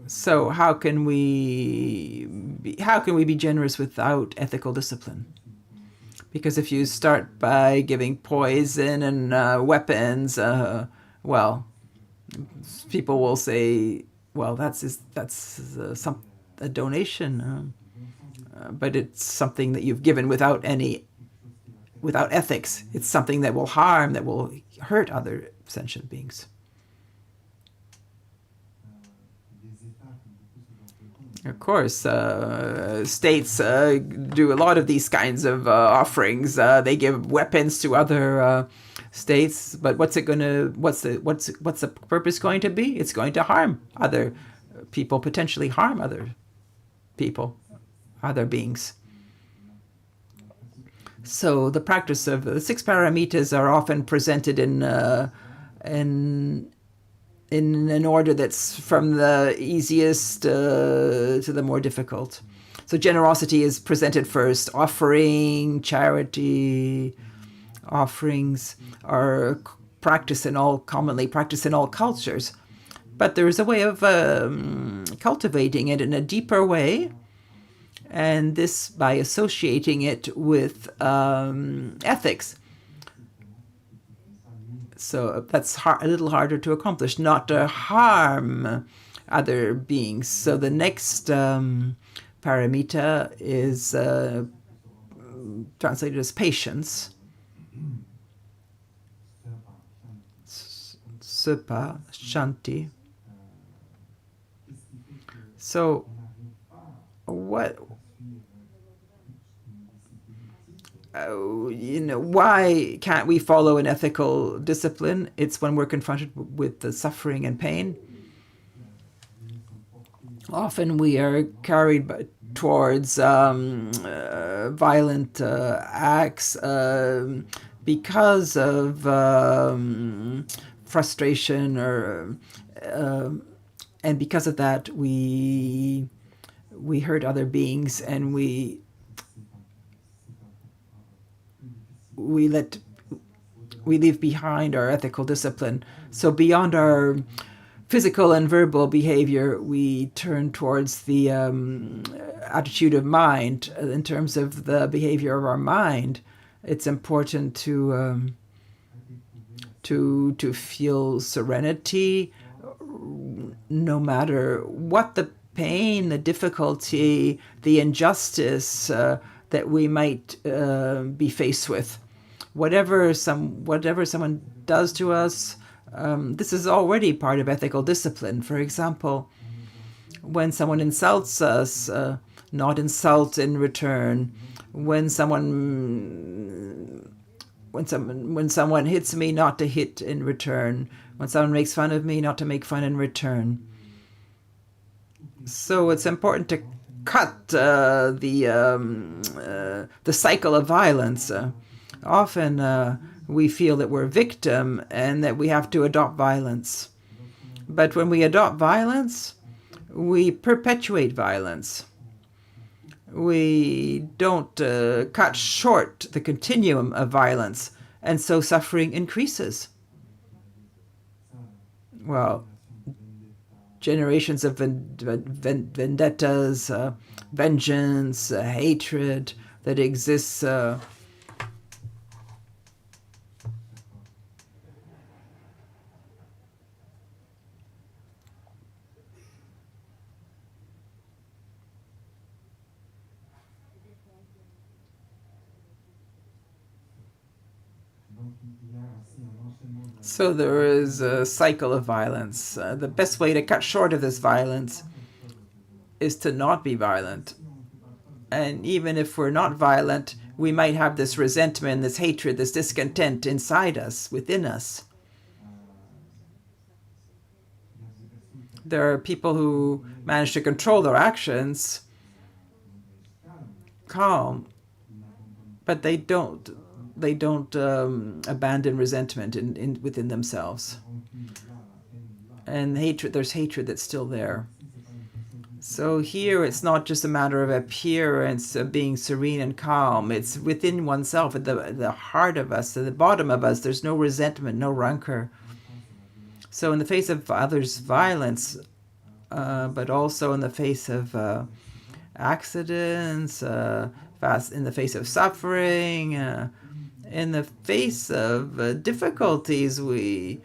B: So how can we be generous without ethical discipline? Because if you start by giving poison and weapons, well, people will say, well, that's a donation, but it's something that you've given without ethics. It's something that will harm, that will hurt other sentient beings. Of course, states do a lot of these kinds of offerings. They give weapons to other states, but what's the purpose going to be? It's going to harm other people, potentially harm other people, other beings. So the practice of the 6 paramitas are often presented in an order that's from the easiest to the more difficult. So generosity is presented first. Offering, charity, offerings are commonly practiced in all cultures. But there is a way of cultivating it in a deeper way, and this by associating it with ethics. So that's a little harder to accomplish, not to harm other beings. So the next paramita is translated as patience. Supa, Shanti. So why can't we follow an ethical discipline? It's when we're confronted with the suffering and pain. Often we are carried towards violent acts because of frustration, and because of that we hurt other beings, and we leave behind our ethical discipline. So beyond our physical and verbal behavior, we turn towards the attitude of mind. In terms of the behavior of our mind, it's important to feel serenity, no matter what the pain, the difficulty, the injustice that we might be faced with. Whatever someone does to us, this is already part of ethical discipline. For example, when someone insults us, not insult in return. When someone hits me, not to hit in return. When someone makes fun of me, not to make fun in return. So it's important to cut the cycle of violence. Often we feel that we're a victim and that we have to adopt violence. But when we adopt violence, we perpetuate violence. We don't cut short the continuum of violence, and so suffering increases. Well, generations of vendettas, vengeance, hatred that exists. So there is a cycle of violence. The best way to cut short of this violence is to not be violent. And even if we're not violent, we might have this resentment, this hatred, this discontent inside us, within us. There are people who manage to control their actions, calm, but they don't abandon resentment within themselves. And hatred, there's hatred that's still there. So here it's not just a matter of appearance, of being serene and calm. It's within oneself, at the heart of us, at the bottom of us. There's no resentment, no rancor. So in the face of others' violence, but also in the face of accidents, in the face of suffering, in the face of difficulties we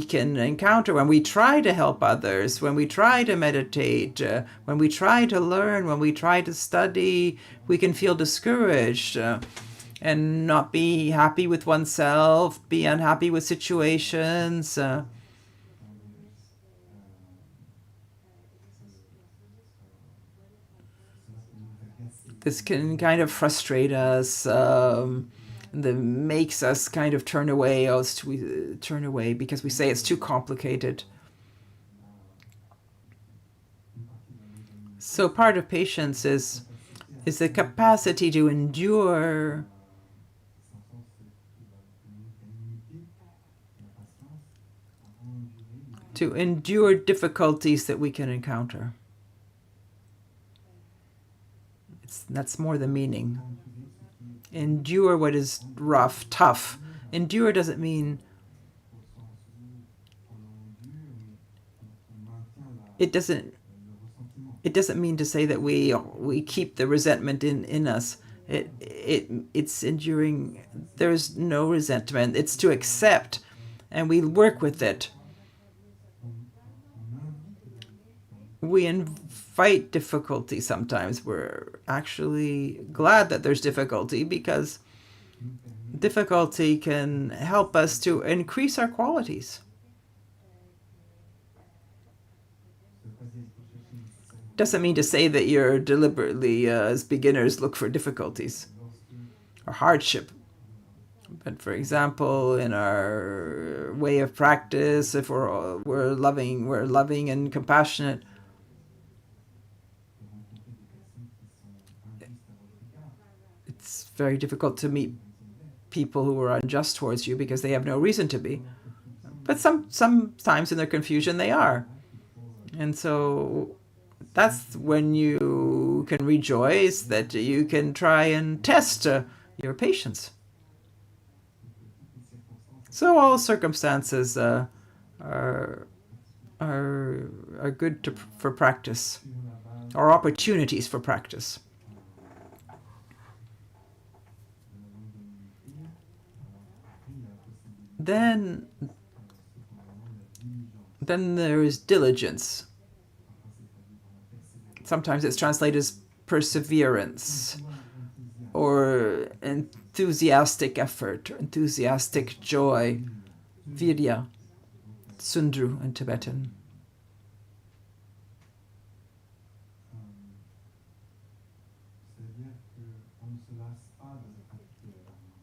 B: can encounter when we try to help others, when we try to meditate, when we try to learn, when we try to study, we can feel discouraged and not be happy with oneself, be unhappy with situations. This can kind of frustrate us, that makes us kind of turn away. We turn away because we say it's too complicated. So part of patience is the capacity to endure difficulties that we can encounter. That's more the meaning. Endure what is rough, tough. Endure doesn't mean it doesn't mean to say that we keep the resentment in us. It's enduring. There's no resentment. It's to accept, and we work with it. We invite difficulty sometimes. We're actually glad that there's difficulty because difficulty can help us to increase our qualities. Doesn't mean to say that you're deliberately, as beginners, look for difficulties or hardship. But for example, in our way of practice, if we're loving and compassionate, it's very difficult to meet people who are unjust towards you because they have no reason to be. But sometimes in their confusion they are. And so that's when you can rejoice that you can try and test your patience. So all circumstances are good for practice, or opportunities for practice. Then there is diligence. Sometimes it's translated as perseverance or enthusiastic effort, enthusiastic joy, virya, sundru in Tibetan.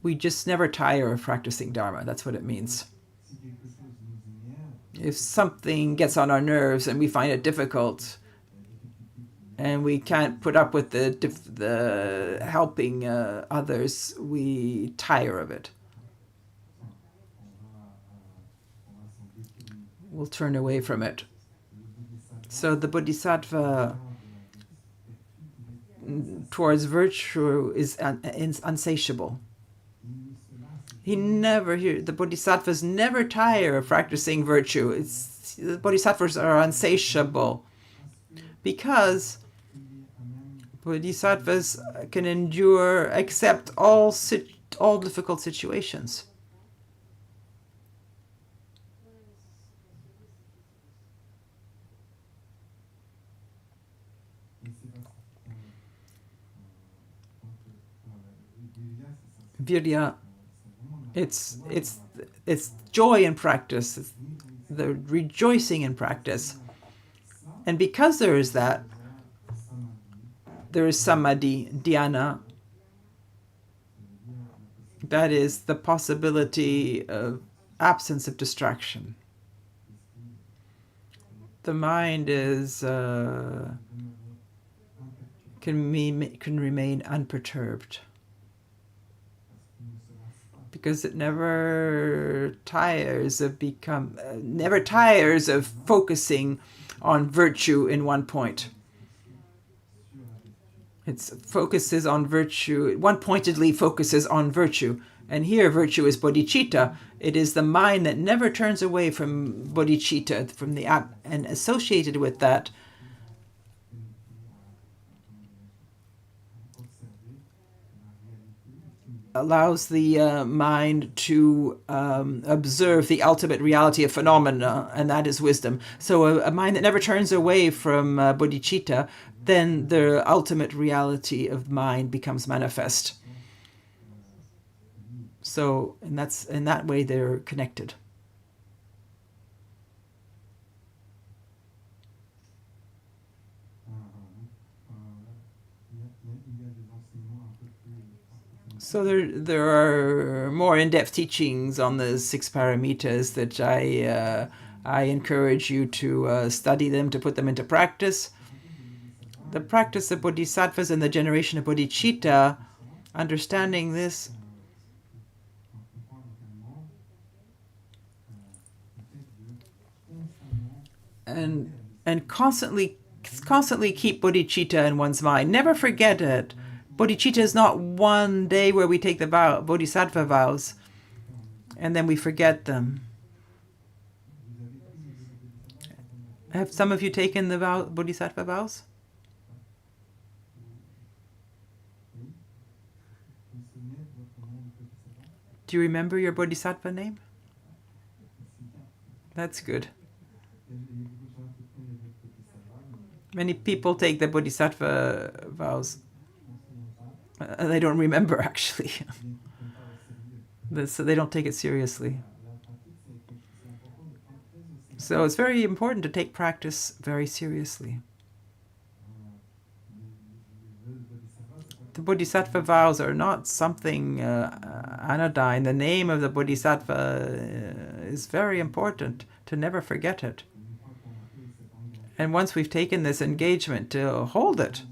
B: We just never tire of practicing Dharma. That's what it means. If something gets on our nerves and we find it difficult, and we can't put up with the helping others, we tire of it. We'll turn away from it. So the bodhisattva towards virtue is insatiable. The bodhisattvas never tire of practicing virtue. The bodhisattvas are insatiable because bodhisattvas can accept all difficult situations. Virya, it's joy in practice, it's the rejoicing in practice. And because there is that, there is samadhi, dhyana. That is the possibility of absence of distraction. The mind can remain unperturbed. because it never tires of focusing on virtue in one point. It focuses on virtue, it one-pointedly focuses on virtue. And here virtue is bodhicitta. It is the mind that never turns away from bodhicitta, from the act, and associated with that allows the mind to observe the ultimate reality of phenomena, and that is wisdom. So a mind that never turns away from bodhicitta, then the ultimate reality of mind becomes manifest. So, and that's in that way they're connected. So there are more in-depth teachings on the 6 paramitas that I encourage you to study them, to put them into practice. The practice of bodhisattvas and the generation of bodhicitta, understanding this, and constantly keep bodhicitta in one's mind. Never forget it. Bodhicitta is not one day where we take the bodhisattva vows and then we forget them. Have some of you taken the bodhisattva vows? Do you remember your bodhisattva name? That's good. Many people take the bodhisattva vows. They don't remember, actually. So they don't take it seriously. So it's very important to take practice very seriously. The bodhisattva vows are not something anodyne. The name of the bodhisattva is very important, to never forget it. And once we've taken this engagement, to hold it.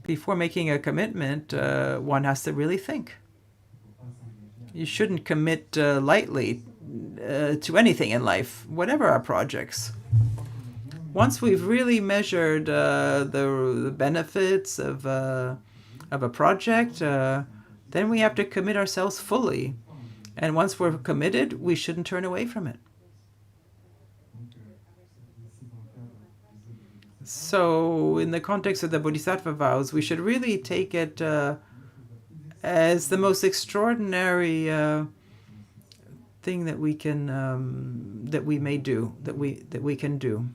B: Before making a commitment, one has to really think. You shouldn't commit lightly to anything in life, whatever our projects. Once we've really measured the benefits of a project, then we have to commit ourselves fully. And once we're committed, we shouldn't turn away from it. So in the context of the bodhisattva vows, we should really take it as the most extraordinary thing that we can that we can do.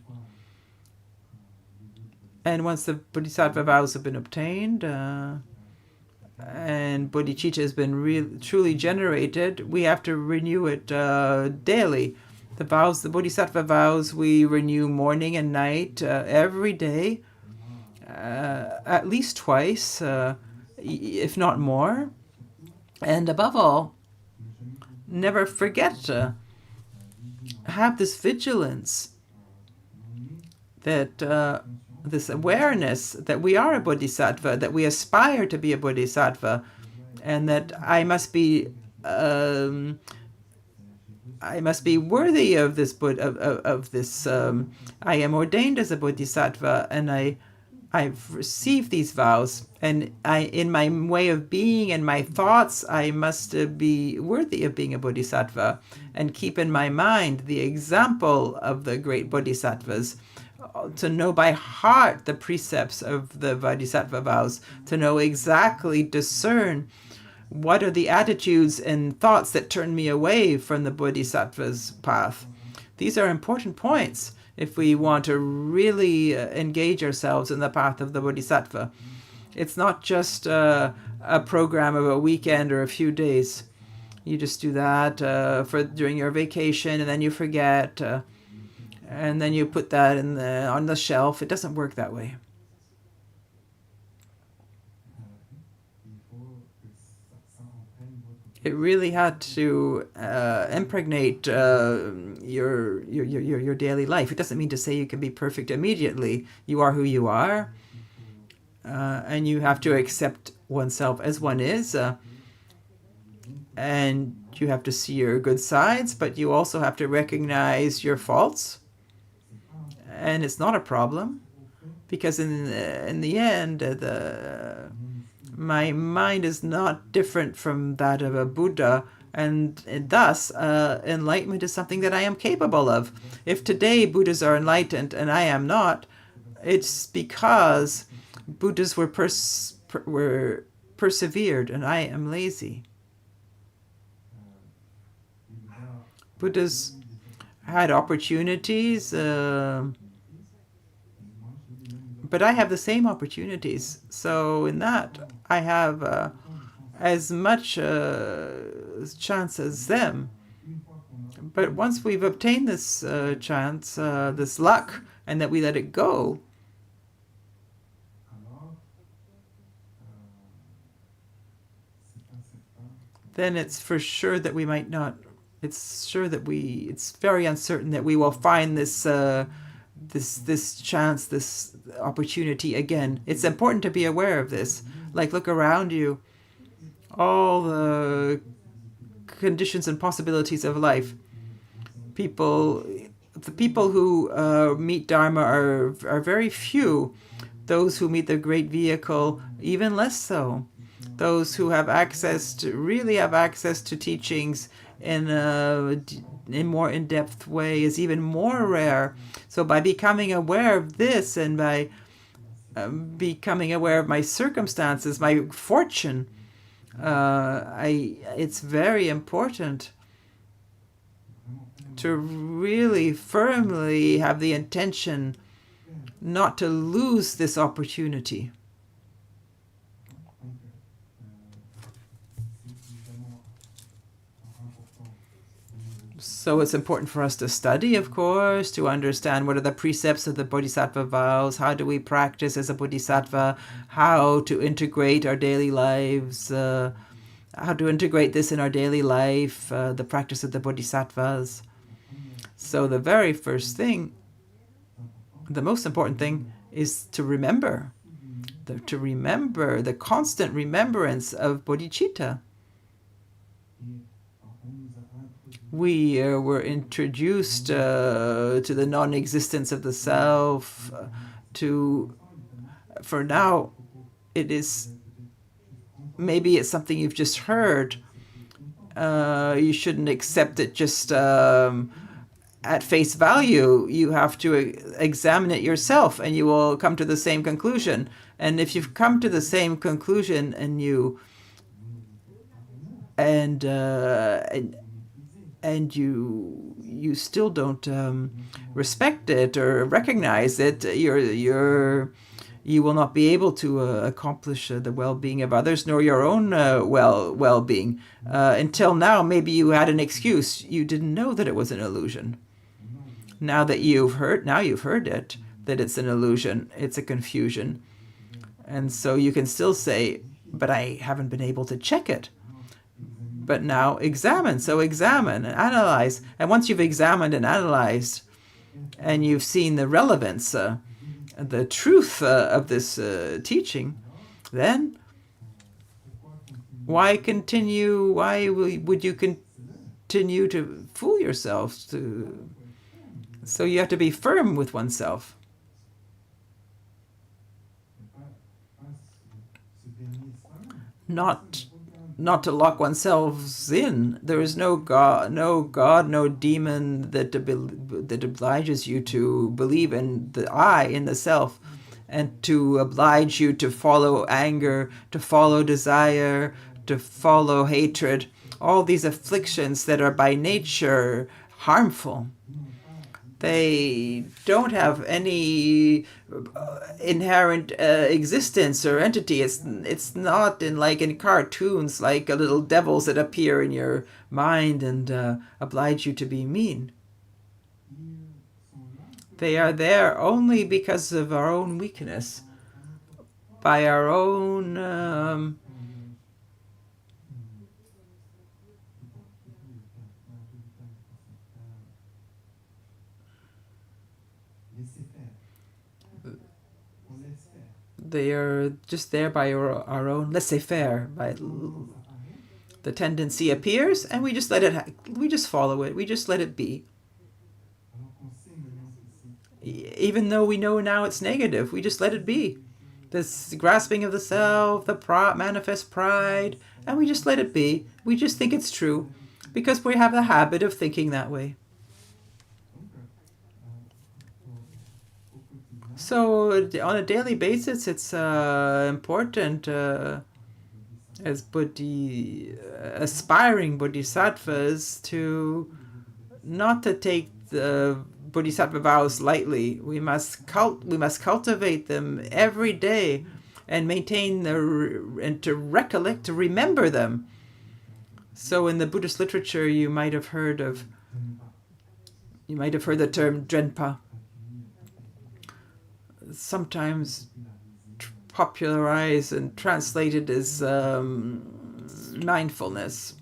B: And once the bodhisattva vows have been obtained and bodhicitta has been truly generated, we have to renew it daily. The vows, the bodhisattva vows, we renew morning and night, every day, at least twice, if not more. And above all, never forget, have this vigilance, that this awareness that we are a bodhisattva, that we aspire to be a bodhisattva, and that I must be worthy of this, I am ordained as a bodhisattva, and I've received these vows, and in my way of being and my thoughts, I must be worthy of being a bodhisattva, and keep in my mind the example of the great bodhisattvas, to know by heart the precepts of the bodhisattva vows, to know exactly, discern what are the attitudes and thoughts that turn me away from the bodhisattva's path. These are important points if we want to really engage ourselves in the path of the bodhisattva. It's not just a program of a weekend or a few days. You just do that during your vacation, and then you forget, and then you put that on the shelf. It doesn't work that way. It really had to impregnate your daily life. It doesn't mean to say you can be perfect immediately. You are who you are, and you have to accept oneself as one is. and you have to see your good sides, but you also have to recognize your faults. And it's not a problem, because in the end, my mind is not different from that of a Buddha, and thus enlightenment is something that I am capable of. If today Buddhas are enlightened and I am not, it's because Buddhas were persevered and I am lazy. Buddhas had opportunities, but I have the same opportunities. So in that, I have as much chance as them. But once we've obtained this chance, this luck, and that we let it go, then it's for sure that we might not. It's very uncertain that we will find this chance, this opportunity again. It's important to be aware of this. Like, look around you, all the conditions and possibilities of life. The people who meet Dharma are very few. Those who meet the great vehicle, even less so. Those who really have access to teachings in a more in-depth way is even more rare. So by becoming aware of this, and by becoming aware of my circumstances, my fortune, it's very important to really firmly have the intention not to lose this opportunity. So it's important for us to study, of course, to understand what are the precepts of the bodhisattva vows, how do we practice as a bodhisattva, how to integrate our daily lives, how to integrate this in our daily life, the practice of the bodhisattvas. So the very first thing, the most important thing, is to remember, the constant remembrance of bodhicitta. We were introduced to the non-existence of the self. For now, maybe it's something you've just heard. You shouldn't accept it just at face value. You have to examine it yourself, and you will come to the same conclusion. And if you've come to the same conclusion, and you still don't respect it or recognize it, you will not be able to accomplish the well-being of others, nor your own well-being. Until now, maybe you had an excuse. You didn't know that it was an illusion. Now you've heard it, that it's an illusion, it's a confusion. And so you can still say, but I haven't been able to check it. But now examine. So examine and analyze. And once you've examined and analyzed, and you've seen the relevance, the truth of this teaching, then why continue? Why would you continue to fool yourself? So you have to be firm with oneself. Not to lock oneself in. There is no God, no demon that obliges you to believe in the I, in the self, and to oblige you to follow anger, to follow desire, to follow hatred. All these afflictions that are by nature harmful. They don't have any inherent existence or entity. It's not like in cartoons, like little devils that appear in your mind and oblige you to be mean. They are there only because of our own weakness, by our own they are just there by our own laissez-faire. The tendency appears, and we just let it. We just follow it. We just let it be. Even though we know now it's negative, we just let it be. This grasping of the self, the manifest pride, and we just let it be. We just think it's true because we have the habit of thinking that way. So on a daily basis, it's important as aspiring bodhisattvas not to take the bodhisattva vows lightly. We must cultivate them every day and maintain and to recollect, to remember them. So in the Buddhist literature, you might have heard the term Drenpa, sometimes popularized and translated as mindfulness.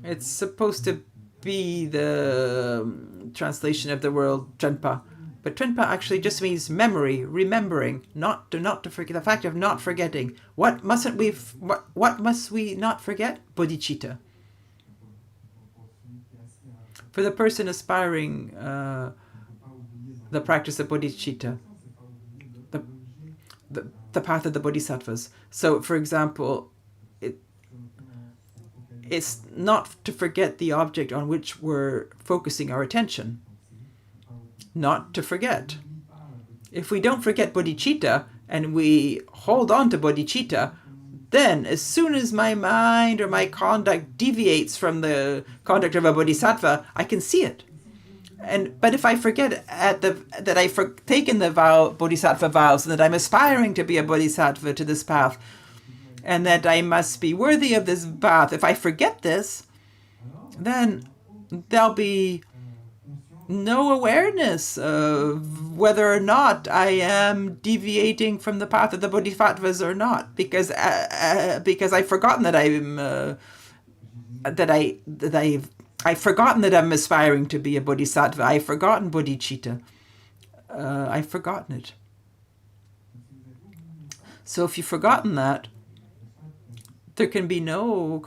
B: It's supposed to be the translation of the word Drenpa, but Drenpa actually just means memory, remembering, not to forget, the fact of not forgetting. What must we not forget? Bodhicitta. For the person aspiring the practice of bodhicitta, the path of the bodhisattvas. So, for example, it's not to forget the object on which we're focusing our attention. Not to forget. If we don't forget bodhicitta and we hold on to bodhicitta, then as soon as my mind or my conduct deviates from the conduct of a bodhisattva, I can see it. But if I forget that I've taken the bodhisattva vows and that I'm aspiring to be a bodhisattva to this path, and that I must be worthy of this path, if I forget this, then there'll be no awareness of whether or not I am deviating from the path of the bodhisattvas or not, because I've forgotten that I've forgotten that I'm aspiring to be a bodhisattva. I've forgotten bodhicitta. I've forgotten it. So if you've forgotten that, there can be no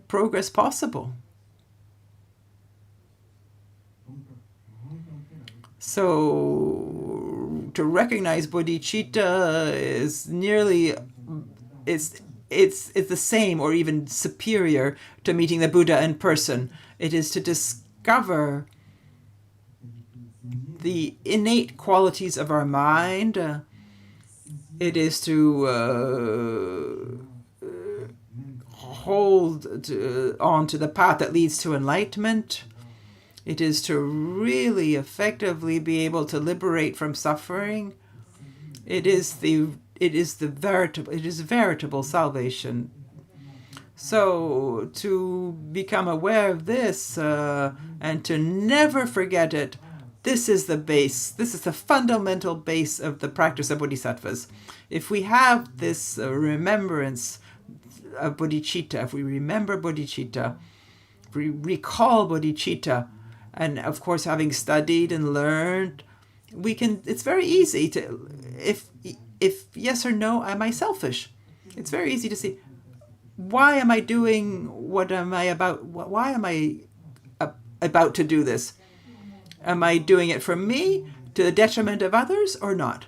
B: progress possible. So to recognize bodhicitta is nearly, it's the same or even superior to meeting the Buddha in person. It is to discover the innate qualities of our mind. It is to hold on to the path that leads to enlightenment. It is to really effectively be able to liberate from suffering. It is veritable salvation. So to become aware of this and to never forget it, this is the base. This is the fundamental base of the practice of bodhisattvas. If we have this remembrance of bodhicitta, if we remember bodhicitta, if we recall bodhicitta, and of course having studied and learned, it's very easy to, if yes or no, am I selfish? It's very easy to see, why am I doing what am I about? Why am I about to do this? Am I doing it for me, to the detriment of others, or not?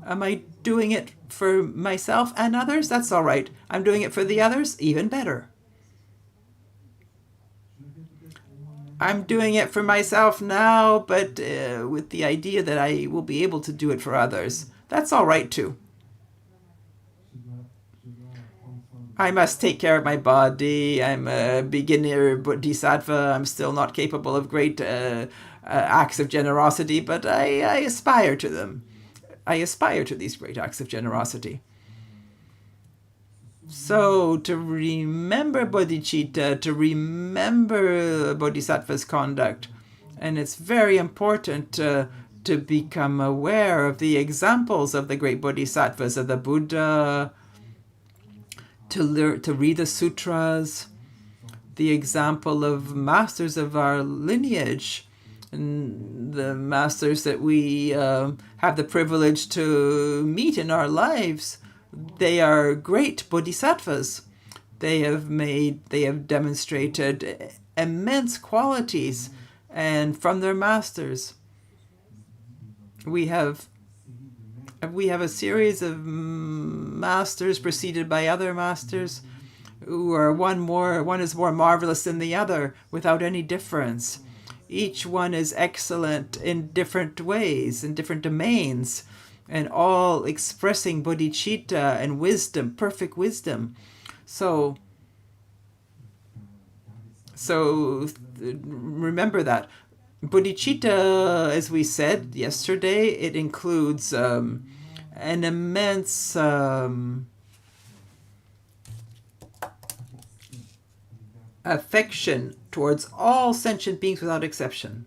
B: Am I doing it for myself and others? That's all right. I'm doing it for the others? Even better. I'm doing it for myself now, but with the idea that I will be able to do it for others. That's all right too. I must take care of my body. I'm a beginner bodhisattva. I'm still not capable of great acts of generosity, but I aspire to them. I aspire to these great acts of generosity. So to remember bodhicitta, to remember bodhisattva's conduct, and it's very important to become aware of the examples of the great bodhisattvas, of the Buddha, to read the sutras, the example of masters of our lineage, and the masters that we have the privilege to meet in our lives. they are great bodhisattvas. They have demonstrated immense qualities, and from their masters, we have a series of masters preceded by other masters who are one is more marvelous than the other without any difference. Each one is excellent in different ways, in different domains, and all expressing bodhicitta and wisdom, perfect wisdom. So remember that. Bodhicitta, as we said yesterday, it includes an immense affection towards all sentient beings without exception.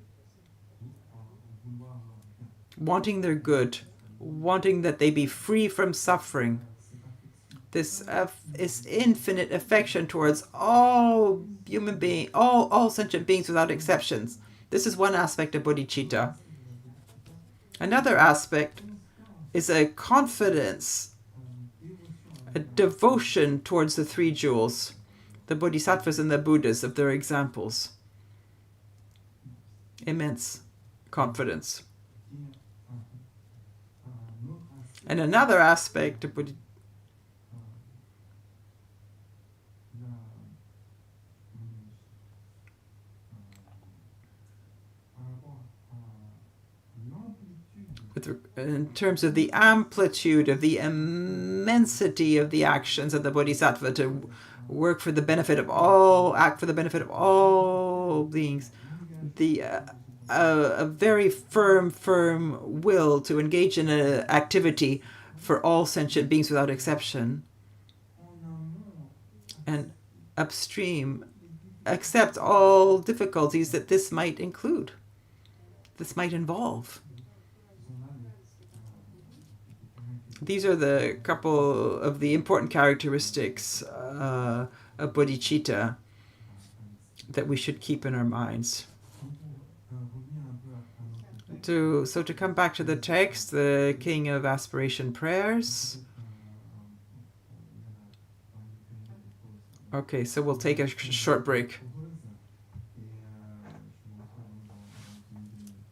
B: Wanting their good, wanting that they be free from suffering. This is infinite affection towards all human beings, all sentient beings without exceptions. This is one aspect of bodhicitta. Another aspect is a confidence, a devotion towards the three jewels, the bodhisattvas and the Buddhas, of their examples. Immense confidence. And another aspect of bodhicitta, in terms of the amplitude of the immensity of the actions of the bodhisattva to work for the benefit of all, act for the benefit of all beings, a very firm will to engage in an activity for all sentient beings without exception, and upstream accept all difficulties that this might include, this might involve. These are the couple of the important characteristics of bodhicitta that we should keep in our minds. To come back to the text, the King of Aspiration prayers. Okay, so we'll take a short break.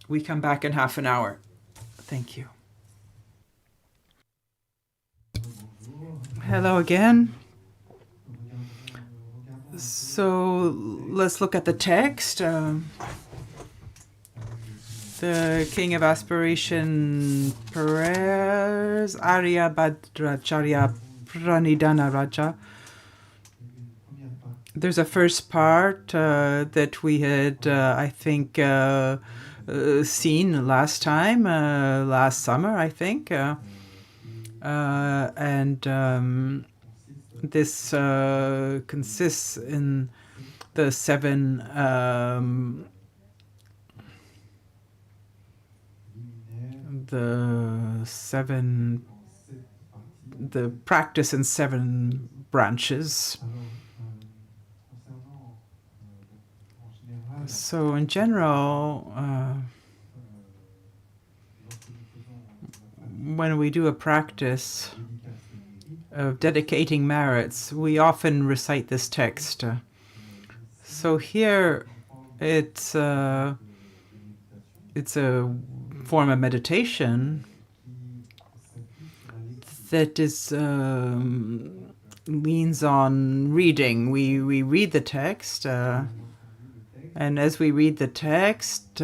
B: We come back in half an hour. Thank you. Hello again. So let's look at the text. The King of Aspiration prayers, Arya Bhadracharya Pranidhana Raja. There's a first part that we had, I think, seen last time, last summer, I think. This consists in the the practice in 7 branches. So in general, when we do a practice of dedicating merits, we often recite this text. So here, it's a form of meditation that is leans on reading. We read the text, and as we read the text,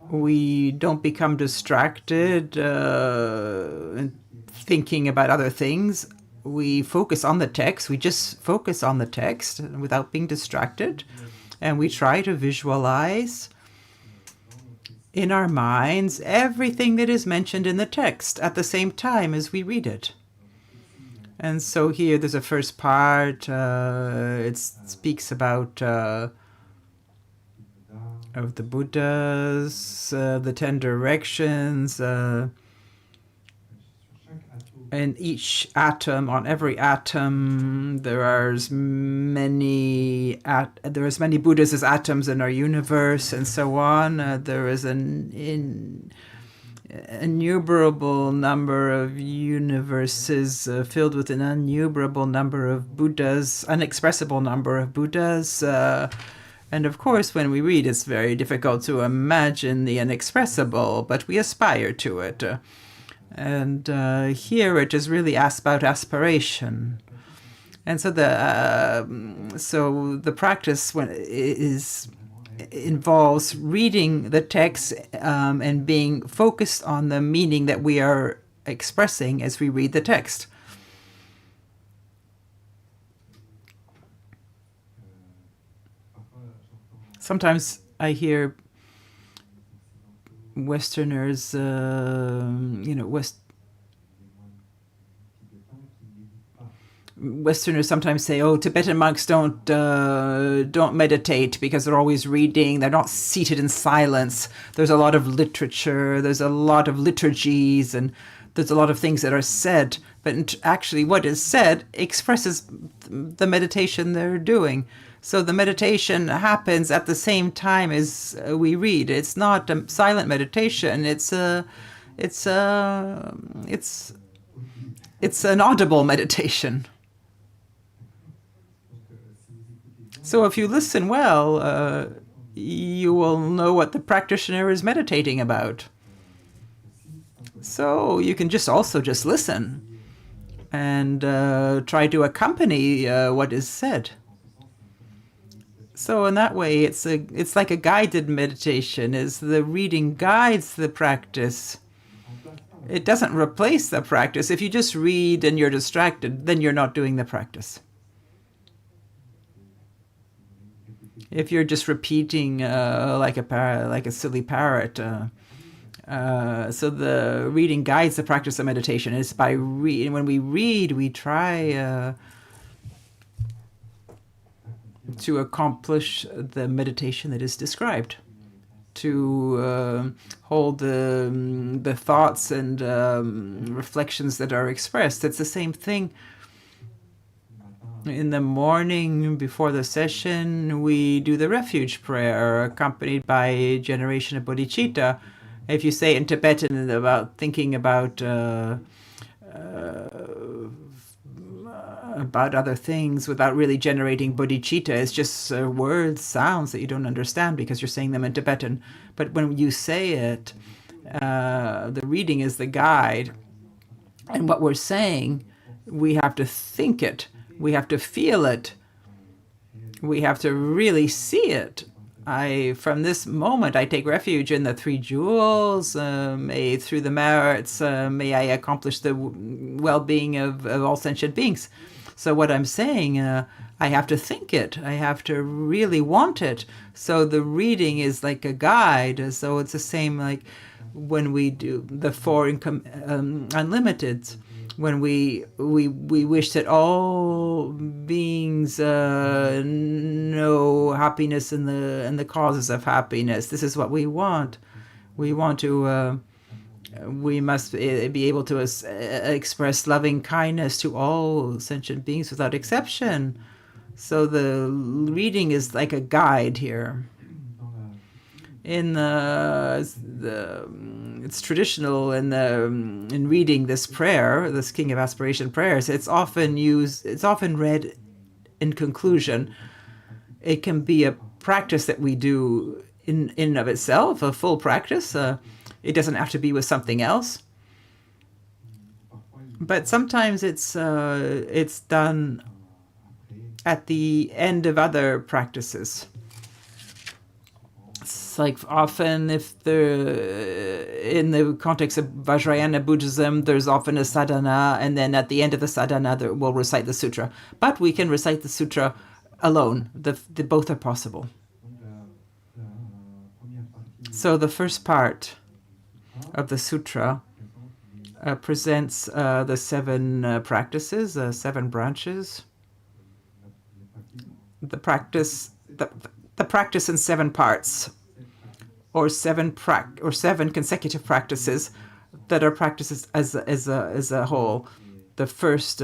B: we don't become distracted and thinking about other things. We focus on the text. We just focus on the text without being distracted. And we try to visualize in our minds everything that is mentioned in the text at the same time as we read it. And so here there's a first part. It speaks about of the Buddhas, the 10 directions, and each atom, on every atom, there are as many Buddhas as atoms in our universe, and so on. There is innumerable number of universes filled with an innumerable number of Buddhas, unexpressible number of Buddhas. And of course, when we read, it's very difficult to imagine the inexpressible, but we aspire to it. And here it is really about aspiration. And so the practice involves reading the text and being focused on the meaning that we are expressing as we read the text. Sometimes I hear Westerners, Westerners sometimes say, "Oh, Tibetan monks don't meditate because they're always reading. They're not seated in silence. There's a lot of literature. There's a lot of liturgies, and there's a lot of things that are said. But actually, what is said expresses the meditation they're doing. So the meditation happens at the same time as we read. It's not a silent meditation. It's an audible meditation." So if you listen well, you will know what the practitioner is meditating about. So you can just listen and try to accompany what is said. So in that way, it's like a guided meditation. As the reading guides the practice, it doesn't replace the practice. If you just read and you're distracted, then you're not doing the practice. If you're just repeating like a silly parrot, so the reading guides the practice of meditation. It's by when we read, we try to accomplish the meditation that is described, to hold the thoughts and reflections that are expressed. It's the same thing. In the morning before the session, we do the refuge prayer accompanied by generation of bodhicitta. If you say in Tibetan about thinking about other things without really generating bodhicitta, it's just words, sounds that you don't understand because you're saying them in Tibetan. But when you say it, the reading is the guide. And what we're saying, we have to think it. We have to feel it. We have to really see it. From this moment, I take refuge in the three jewels. Through the merits, may I accomplish the well-being of all sentient beings. So what I'm saying, I have to think it. I have to really want it. So the reading is like a guide. So it's the same like when we do the four unlimiteds. When we wish that all beings know happiness and the causes of happiness. This is what we want. We want to. We must be able to express loving kindness to all sentient beings without exception. So the reading is like a guide here. It's traditional in reading this prayer, this King of Aspiration prayers. It's often read in conclusion. It can be a practice that we do in of itself, a full practice. It doesn't have to be with something else. But sometimes it's done at the end of other practices. It's like often in the context of Vajrayana Buddhism, there's often a sadhana, and then at the end of the sadhana, we'll recite the sutra. But we can recite the sutra alone. Both are possible. So the first part of the sutra presents the seven practices, seven branches. The practice in seven parts, or seven consecutive practices that are practices as a whole. The first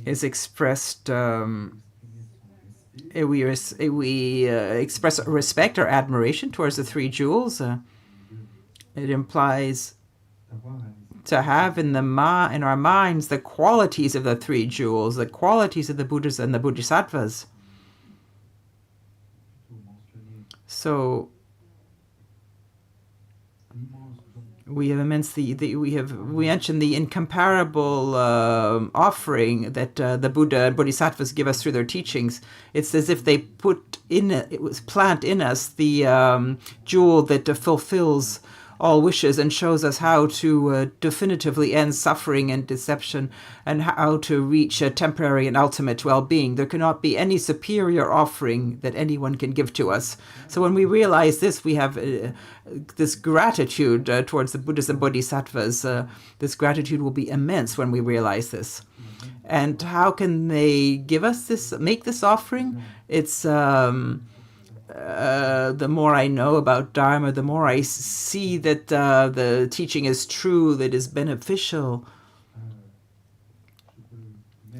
B: is expressed. We express respect or admiration towards the three jewels. It implies to have in our minds the qualities of the three jewels, the qualities of the Buddhas and the bodhisattvas. So we have we mentioned the incomparable offering that the Buddha and bodhisattvas give us through their teachings. It's as if they plant in us the jewel that fulfills all wishes and shows us how to definitively end suffering and deception and how to reach a temporary and ultimate well-being. There cannot be any superior offering that anyone can give to us. So when we realize this, we have this gratitude towards the Buddhas and bodhisattvas. This gratitude will be immense when we realize this. And how can they give us this, make this offering? It's the more I know about Dharma, the more I see that the teaching is true, that is beneficial.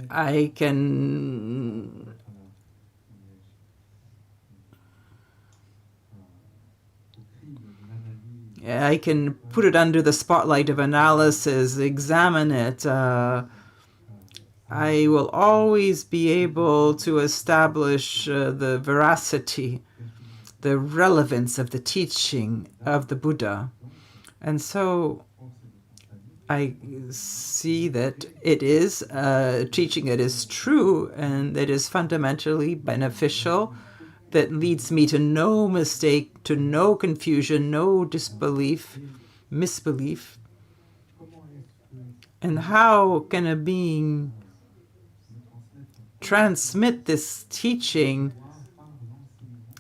B: I can put it under the spotlight of analysis, examine it. I will always be able to establish the veracity, the relevance of the teaching of the Buddha. And so I see that it is a teaching that is true and that is fundamentally beneficial, that leads me to no mistake, to no confusion, no disbelief, misbelief. And how can a being transmit this teaching?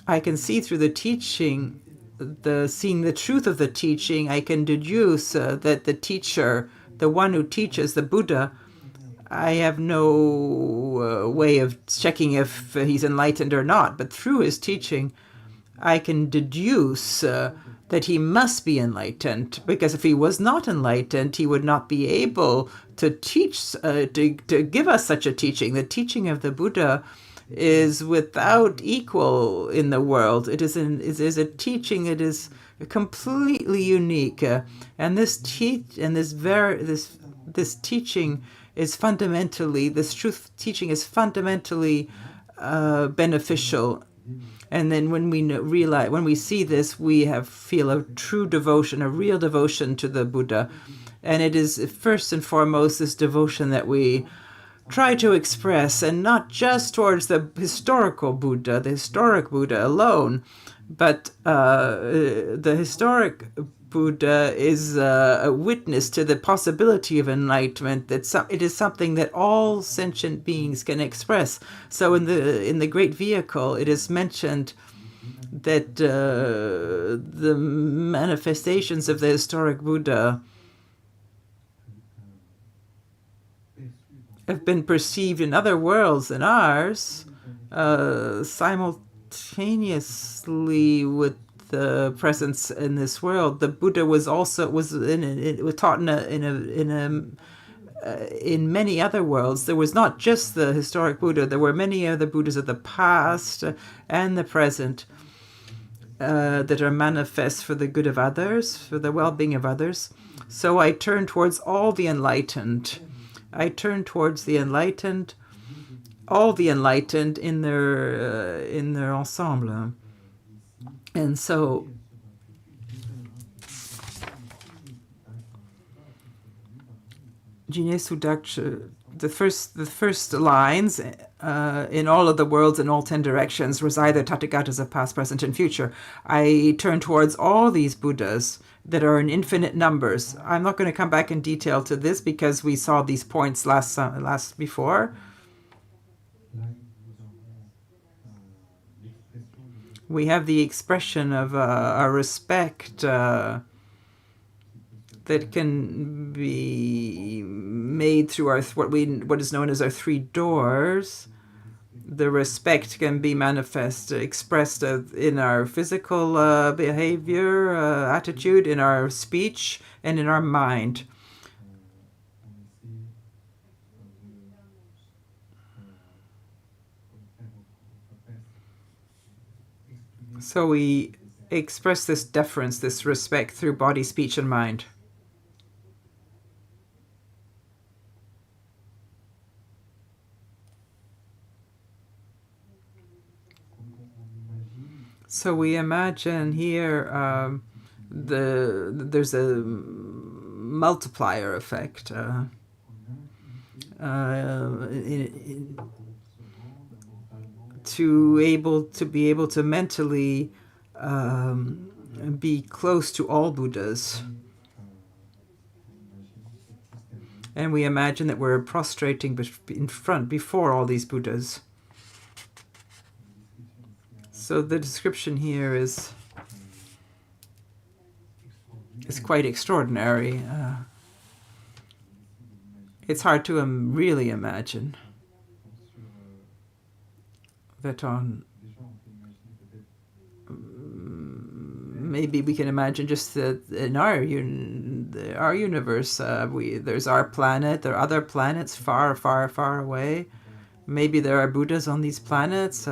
B: I can see through the teaching, seeing the truth of the teaching, I can deduce that the teacher, the one who teaches, the Buddha, I have no way of checking if he's enlightened or not, but through his teaching, I can deduce that he must be enlightened, because if he was not enlightened, he would not be able to teach, to give us such a teaching. The teaching of the Buddha is without equal in the world. It is a teaching that is completely unique, and this teaching is fundamentally, this truth teaching is fundamentally beneficial. And then when we see this, we feel a true devotion, a real devotion to the Buddha. And it is first and foremost this devotion that we try to express, and not just towards the historical Buddha, the historic Buddha alone, but the historic Buddha is a witness to the possibility of enlightenment. It is something that all sentient beings can express. So in the Great Vehicle, it is mentioned that the manifestations of the historic Buddha have been perceived in other worlds than ours, simultaneously with the presence in this world. The Buddha was taught in many other worlds. There was not just the historic Buddha. There were many other Buddhas of the past and the present that are manifest for the good of others, for the well-being of others. So I turn towards all the enlightened. I turn towards the enlightened, all the enlightened in their ensemble. And so Jine Sudaksha, the first lines, in all of the worlds in all 10 directions reside the Tathagatas of past, present, and future. I turn towards all these Buddhas that are in infinite numbers. I'm not going to come back in detail to this because we saw these points last before. We have the expression of a respect that can be made through what is known as our three doors. The respect can be expressed in our physical behavior, attitude, in our speech, and in our mind. So we express this deference, this respect through body, speech, and mind. So we imagine here there's a multiplier effect. To be able to mentally be close to all Buddhas. And we imagine that we're prostrating in front before all these Buddhas. So the description here is quite extraordinary. It's hard to really imagine that on maybe we can imagine just that in our universe, there's our planet, there are other planets far, far, far away. Maybe there are Buddhas on these planets.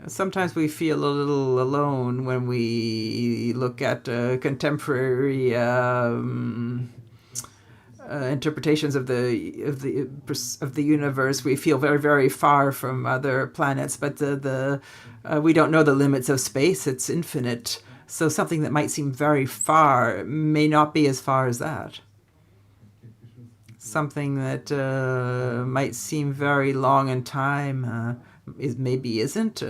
B: Sometimes we feel a little alone when we look at contemporary interpretations of the universe. We feel very, very far from other planets, but we don't know the limits of space. It's infinite. So something that might seem very far may not be as far as that. Something that might seem very long in time maybe isn't.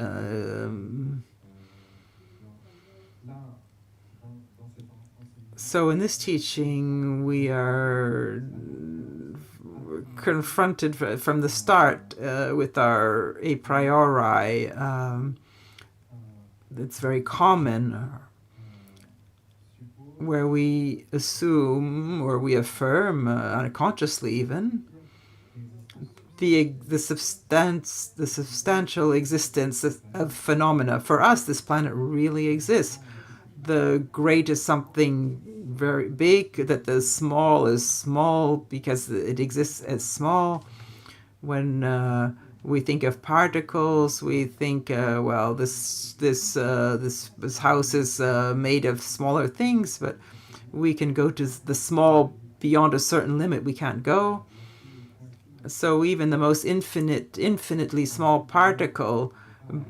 B: So in this teaching, we are confronted from the start with our a priori that's very common, where we assume or we affirm unconsciously even the substantial existence of phenomena. For us, this planet really exists. The great is something very big, that the small is small because it exists as small. When we think of particles, we think, well, this house is made of smaller things, but we can go to the small beyond a certain limit. We can't go. So even the most infinitely small particle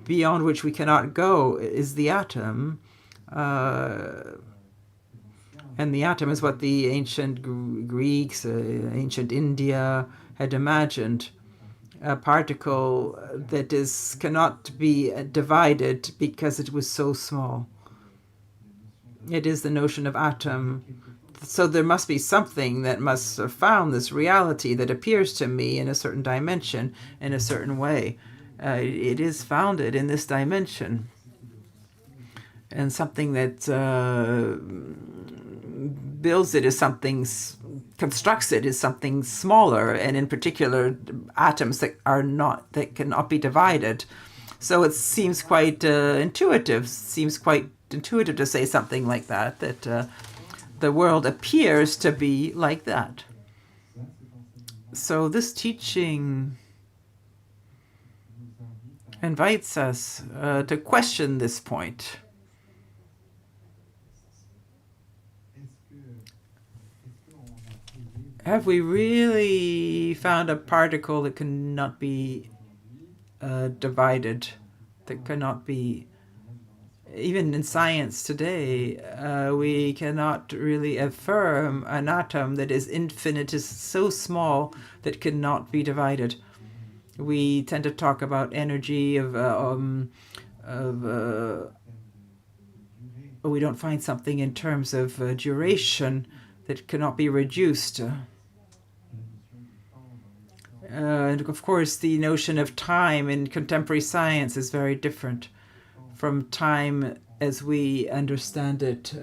B: beyond which we cannot go is the atom. And the atom is what the ancient Greeks, ancient India had imagined. A particle that cannot be divided because it was so small. It is the notion of atom. So there must be something that must have found this reality that appears to me in a certain dimension, in a certain way. It is founded in this dimension. And something that builds it is something, constructs it is something smaller, and in particular atoms that cannot be divided. So it seems quite intuitive. Seems quite intuitive to say something like that. That the world appears to be like that. So this teaching invites us to question this point. Have we really found a particle that cannot be divided, that cannot be, even in science today, we cannot really affirm an atom that is infinite, is so small that cannot be divided. We tend to talk about energy we don't find something in terms of duration that cannot be reduced. And of course, the notion of time in contemporary science is very different from time as we understand it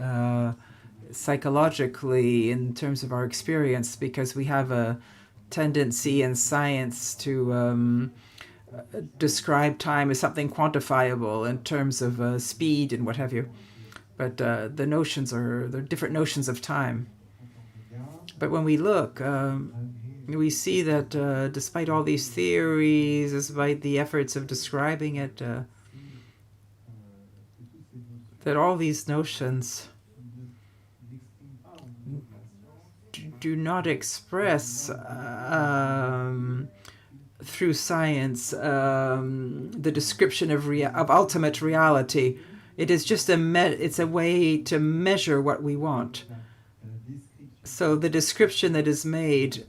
B: psychologically in terms of our experience, because we have a tendency in science to describe time as something quantifiable in terms of speed and what have you. But the notions they're different notions of time. But when we look, we see that despite all these theories, despite the efforts of describing it, that all these notions do not express through science the description of ultimate reality. It is just it's a way to measure what we want. So the description that is made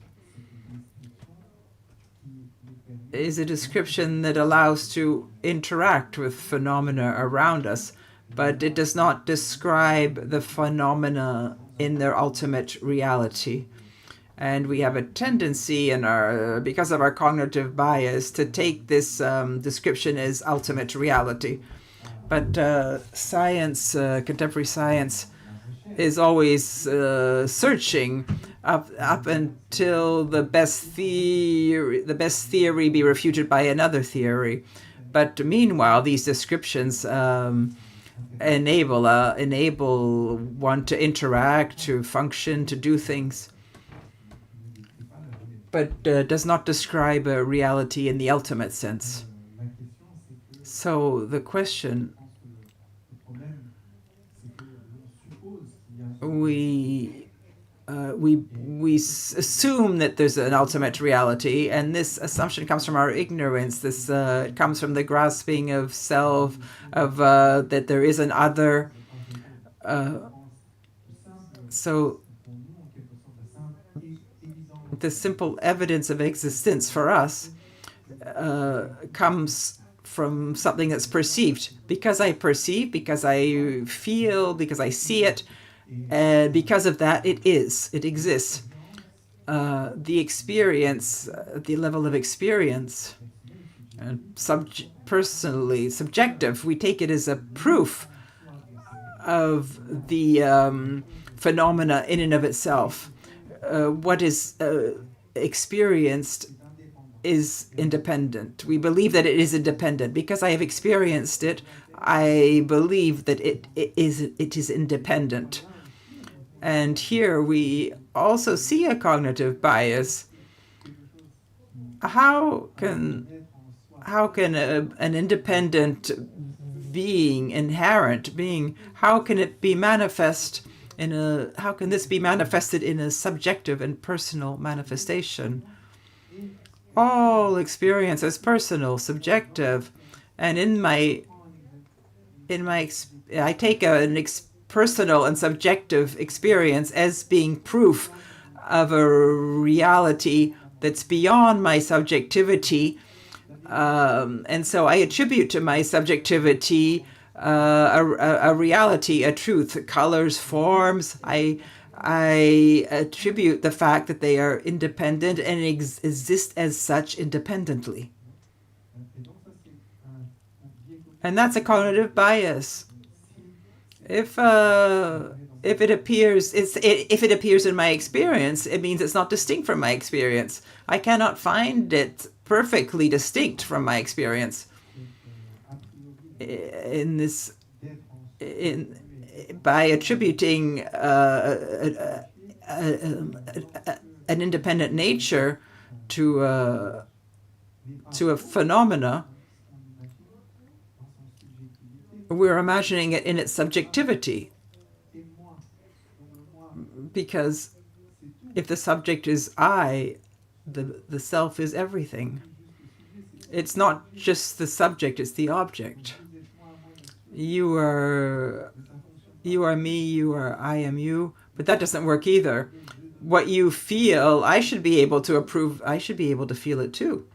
B: is a description that allows to interact with phenomena around us, but it does not describe the phenomena in their ultimate reality. And we have a tendency because of our cognitive bias to take this description as ultimate reality. But science, contemporary science, is always searching up until the best theory be refuted by another theory. But meanwhile, these descriptions enable one to interact, to function, to do things, but does not describe a reality in the ultimate sense. So the question, we assume that there's an ultimate reality, and this assumption comes from our ignorance. This comes from the grasping of self, of that there is an other. So the simple evidence of existence for us comes from something that's perceived. Because I perceive, because I feel, because I see it, and because of that, it exists. The experience, the level of experience, personally subjective, we take it as a proof of the phenomena in and of itself. What is experienced is independent. We believe that it is independent. Because I have experienced it, I believe that it is independent. And here we also see a cognitive bias. How can an independent being, inherent being, how can it be manifest how can this be manifested in a subjective and personal manifestation? All experience is personal, subjective, and I take an personal and subjective experience as being proof of a reality that's beyond my subjectivity, and so I attribute to my subjectivity a reality, a truth, colors, forms. I attribute the fact that they are independent and exist as such independently. And that's a cognitive bias. If it appears in my experience, it means it's not distinct from my experience. I cannot find it perfectly distinct from my experience. By attributing an independent nature to a phenomena, we're imagining it in its subjectivity. Because if the subject is I, the self is everything. It's not just the subject, it's the object. You are me, I am you, but that doesn't work either. What you feel, I should be able to feel it too.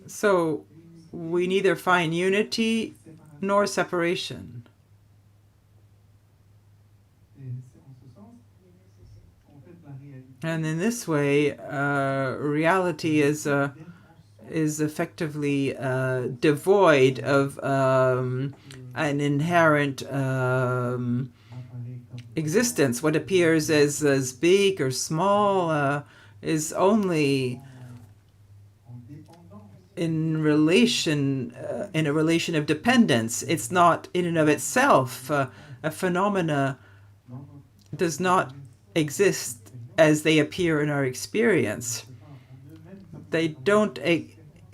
B: So we neither find unity nor separation. And in this way, reality is effectively devoid of an inherent existence. What appears as big or small is only in a relation of dependence. It's not in and of itself. A phenomena does not exist as they appear in our experience. They don't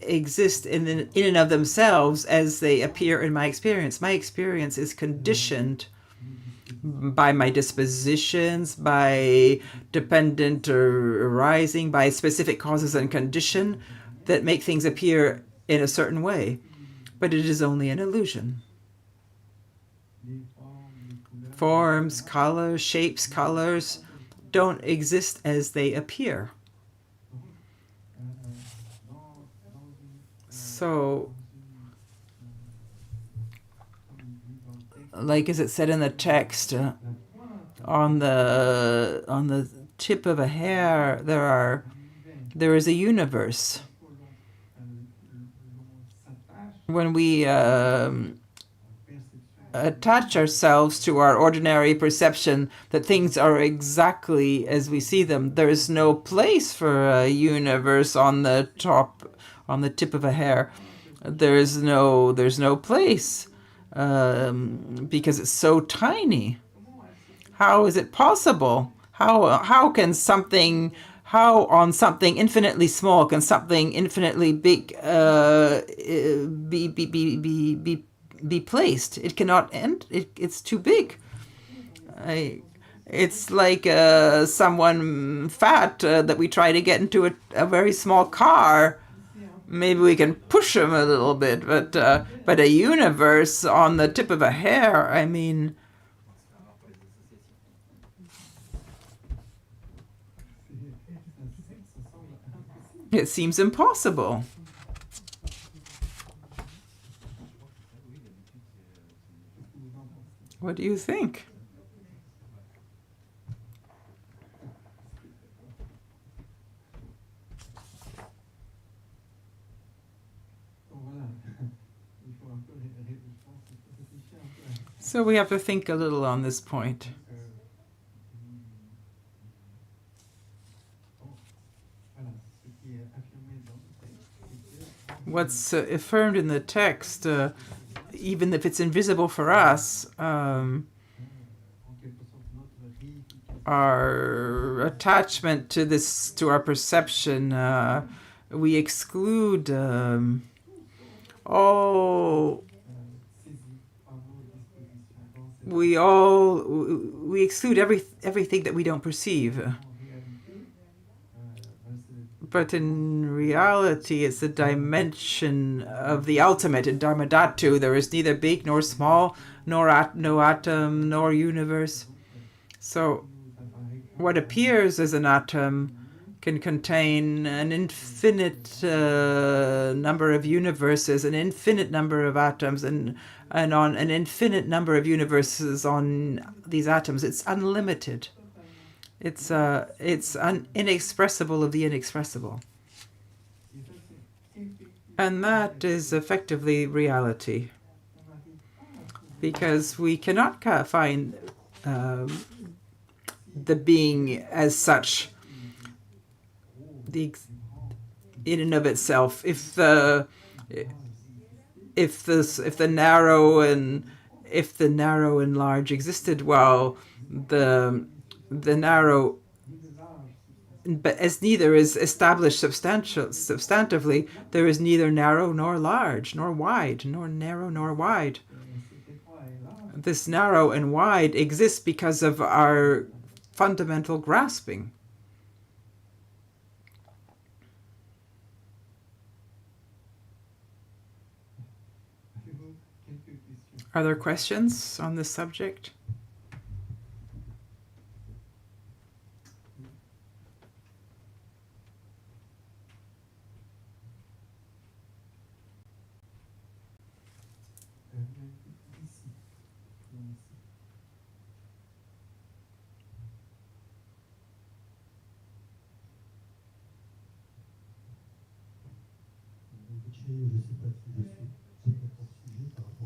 B: exist in and of themselves as they appear in my experience. My experience is conditioned by my dispositions, by dependent or arising, by specific causes and condition that make things appear in a certain way. But it is only an illusion. Forms, colors, shapes, colors don't exist as they appear. So, like as it said in the text, on the tip of a hair, there is a universe. When we attach ourselves to our ordinary perception that things are exactly as we see them, there is no place for a universe on the tip of a hair. There's no place because it's so tiny. How is it possible? How on something infinitely small can something infinitely big be placed? It cannot end. It's too big. It's like someone fat that we try to get into a very small car. Maybe we can push him a little bit, but a universe on the tip of a hair, I mean, it seems impossible. What do you think? So we have to think a little on this point. What's affirmed in the text, even if it's invisible for us, our attachment to our perception, we exclude we exclude everything that we don't perceive. But in reality, it's the dimension of the ultimate. In Dharmadhatu, there is neither big nor small, no atom, nor universe. So what appears as an atom can contain an infinite number of universes, an infinite number of atoms, and on an infinite number of universes on these atoms. It's unlimited. It's inexpressible of the inexpressible. And that is effectively reality. Because we cannot find the being as such in and of itself. If the narrow and large existed, while the narrow, but as neither is established substantively, there is neither narrow nor large, nor wide, nor narrow nor wide. This narrow and wide exists because of our fundamental grasping. Are there questions on this subject?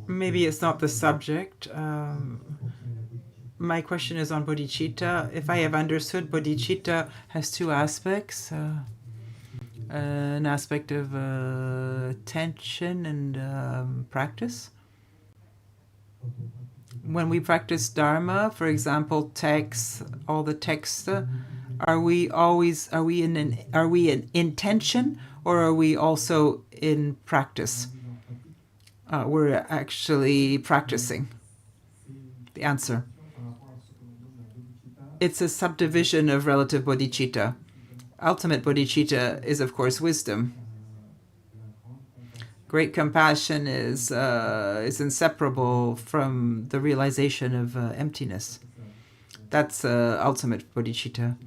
B: Maybe it's not the subject. My question is on bodhicitta. If I have understood, bodhicitta has two aspects. An aspect of attention and practice. When we practice Dharma, for example, all the texts, are we in intention, or are we also in practice? We're actually practicing. The answer. It's a subdivision of relative bodhicitta. Ultimate bodhicitta is, of course, wisdom. Great compassion is inseparable from the realization of emptiness. That's ultimate bodhicitta.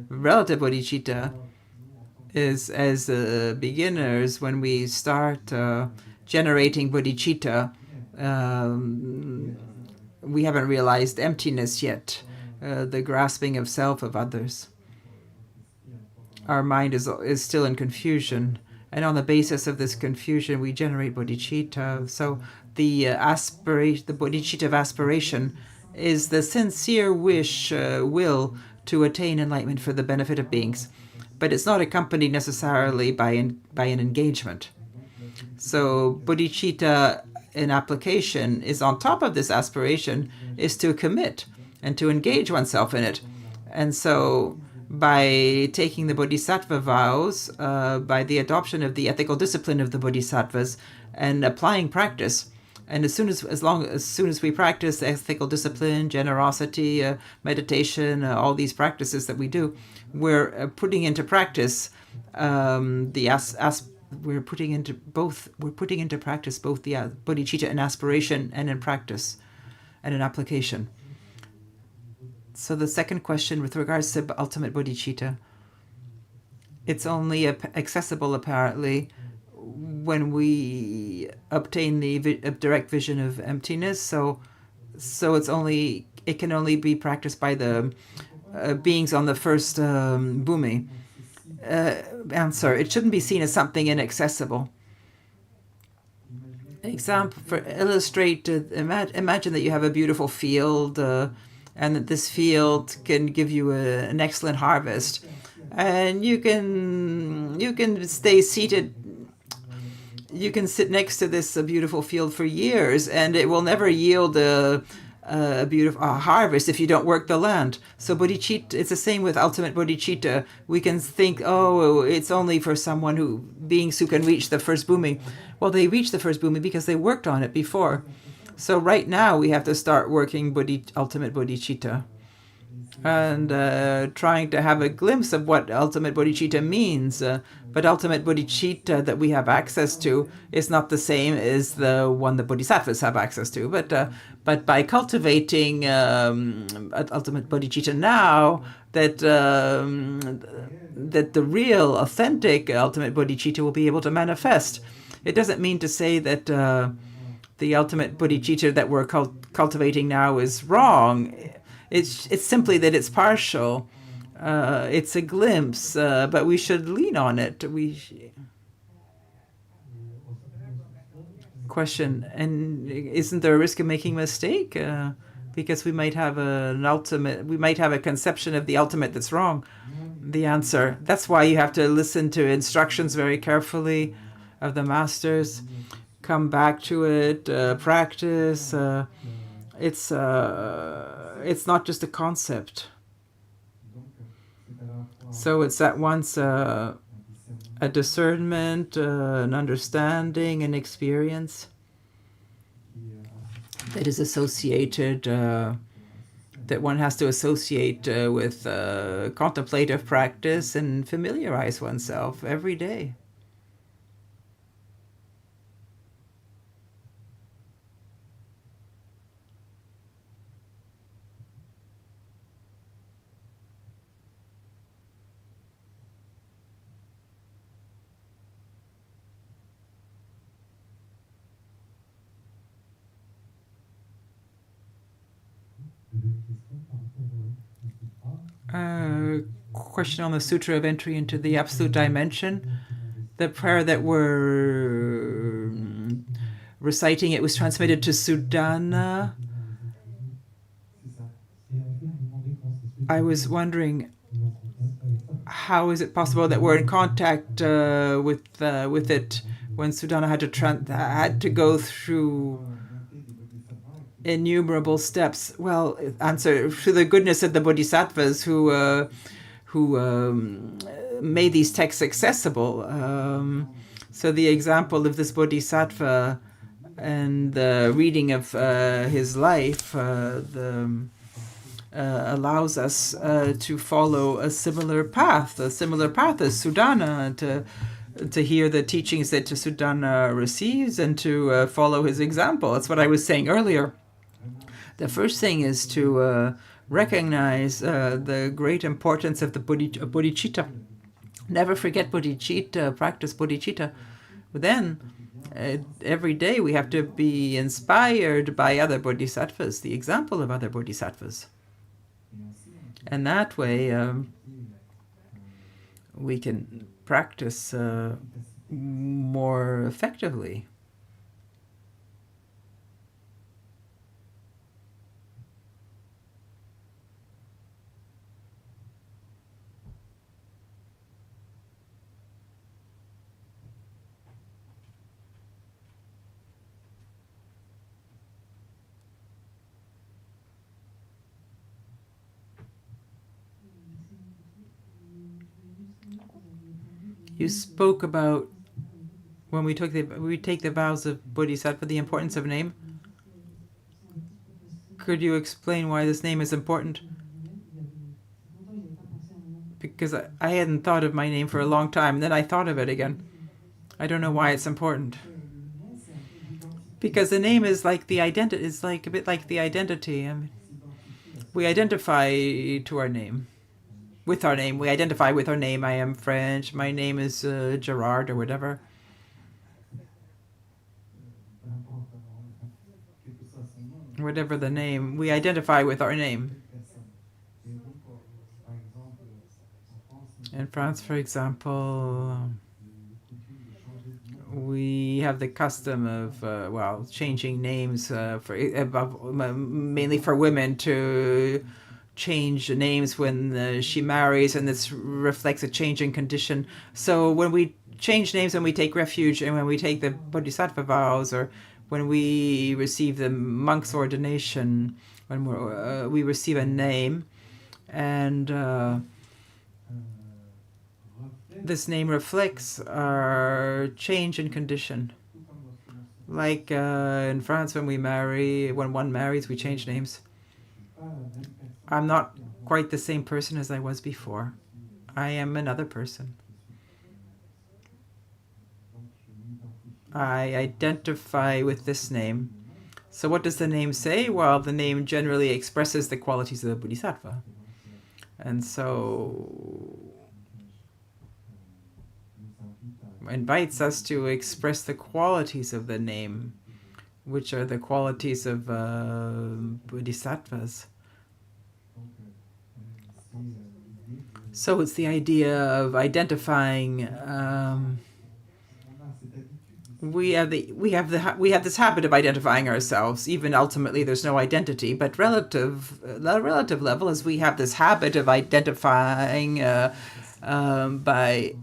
B: Relative bodhicitta is, as beginners, when we start generating bodhicitta, we haven't realized emptiness yet, the grasping of self, of others. Our mind is still in confusion. And on the basis of this confusion, we generate bodhicitta. So the bodhicitta of aspiration is the sincere will to attain enlightenment for the benefit of beings. But it's not accompanied necessarily by an engagement. So bodhicitta in application is on top of this aspiration, is to commit and to engage oneself in it. And so by taking the bodhisattva vows, by the adoption of the ethical discipline of the bodhisattvas, and applying practice, and as soon as we practice ethical discipline, generosity, meditation, all these practices that we do, we're putting into practice we're putting into practice both the bodhicitta in aspiration and in practice and in application. So the second question with regards to ultimate bodhicitta, it's only accessible apparently when we obtain the direct vision of emptiness. So it can only be practiced by the beings on the first bhumi. Answer: it shouldn't be seen as something inaccessible. Example for illustrate: imagine that you have a beautiful field. And that this field can give you an excellent harvest, and you can stay seated. You can sit next to this beautiful field for years, and it will never yield a beautiful harvest if you don't work the land. So bodhicitta, it's the same with ultimate bodhicitta. We can think, oh, it's only for beings who can reach the first bhumi. Well, they reach the first bhumi because they worked on it before. So right now we have to start working ultimate bodhicitta and trying to have a glimpse of what ultimate bodhicitta means. But ultimate bodhicitta that we have access to is not the same as the one the bodhisattvas have access to. But by cultivating ultimate bodhicitta now, that the real, authentic ultimate bodhicitta will be able to manifest. It doesn't mean to say that the ultimate bodhicitta that we're cultivating now is wrong. It's simply that it's partial. It's a glimpse, but we should lean on it. Question: and isn't there a risk of making a mistake? Because we might have a conception of the ultimate that's wrong. The answer: that's why you have to listen to instructions very carefully of the masters. Come back to it, practice. It's not just a concept. So it's at once a discernment, an understanding, an experience that is associated, that one has to associate with contemplative practice and familiarize oneself every day. Question on the Sutra of Entry into the Absolute Dimension. The prayer that we're reciting, it was transmitted to Sudana. I was wondering, how is it possible that we're in contact with it when Sudana had to go through innumerable steps? Well, answer: through the goodness of the bodhisattvas who made these texts accessible. So the example of this bodhisattva and the reading of his life allows us to follow a similar path as Sudana, to hear the teachings that Sudana receives and to follow his example. That's what I was saying earlier. The first thing is to recognize the great importance of the bodhicitta. Never forget bodhicitta, practice bodhicitta. Then, every day we have to be inspired by other bodhisattvas, the example of other bodhisattvas. And that way, we can practice more effectively. You spoke about when we take the vows of bodhisattva, the importance of name. Could you explain why this name is important? Because I hadn't thought of my name for a long time, and then I thought of it again. I don't know why it's important. Because the name is like the identity. It's like a bit like the identity. I mean, we identify to our name. With our name. We identify with our name. I am French. My name is Gerard or whatever. Whatever the name. We identify with our name. In France, for example, we have the custom of, changing names mainly for women to change names when she marries, and this reflects a change in condition. So when we change names, when we take refuge, and when we take the bodhisattva vows, or when we receive the monk's ordination, when we receive a name, and this name reflects our change in condition. Like in France, when one marries, we change names. I'm not quite the same person as I was before. I am another person. I identify with this name. So what does the name say? Well, the name generally expresses the qualities of the bodhisattva. And so invites us to express the qualities of the name, which are the qualities of bodhisattvas. So it's the idea of identifying. We have this habit of identifying ourselves. Even ultimately, there's no identity, but relative level, as we have this habit of identifying by,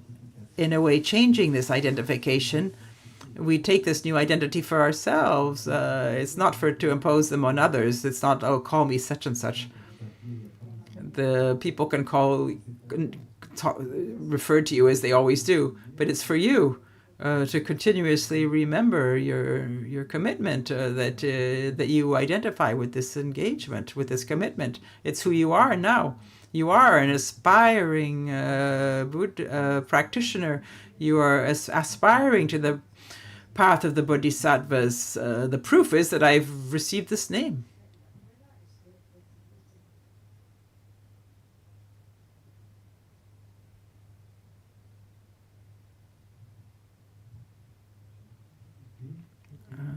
B: in a way, changing this identification. We take this new identity for ourselves. It's not to impose them on others. It's not, oh, call me such and such. The people can refer to you as they always do, but it's for you to continuously remember your commitment, that you identify with this engagement, with this commitment. It's who you are now. You are an aspiring Buddha practitioner. You are aspiring to the path of the bodhisattvas. The proof is that I've received this name.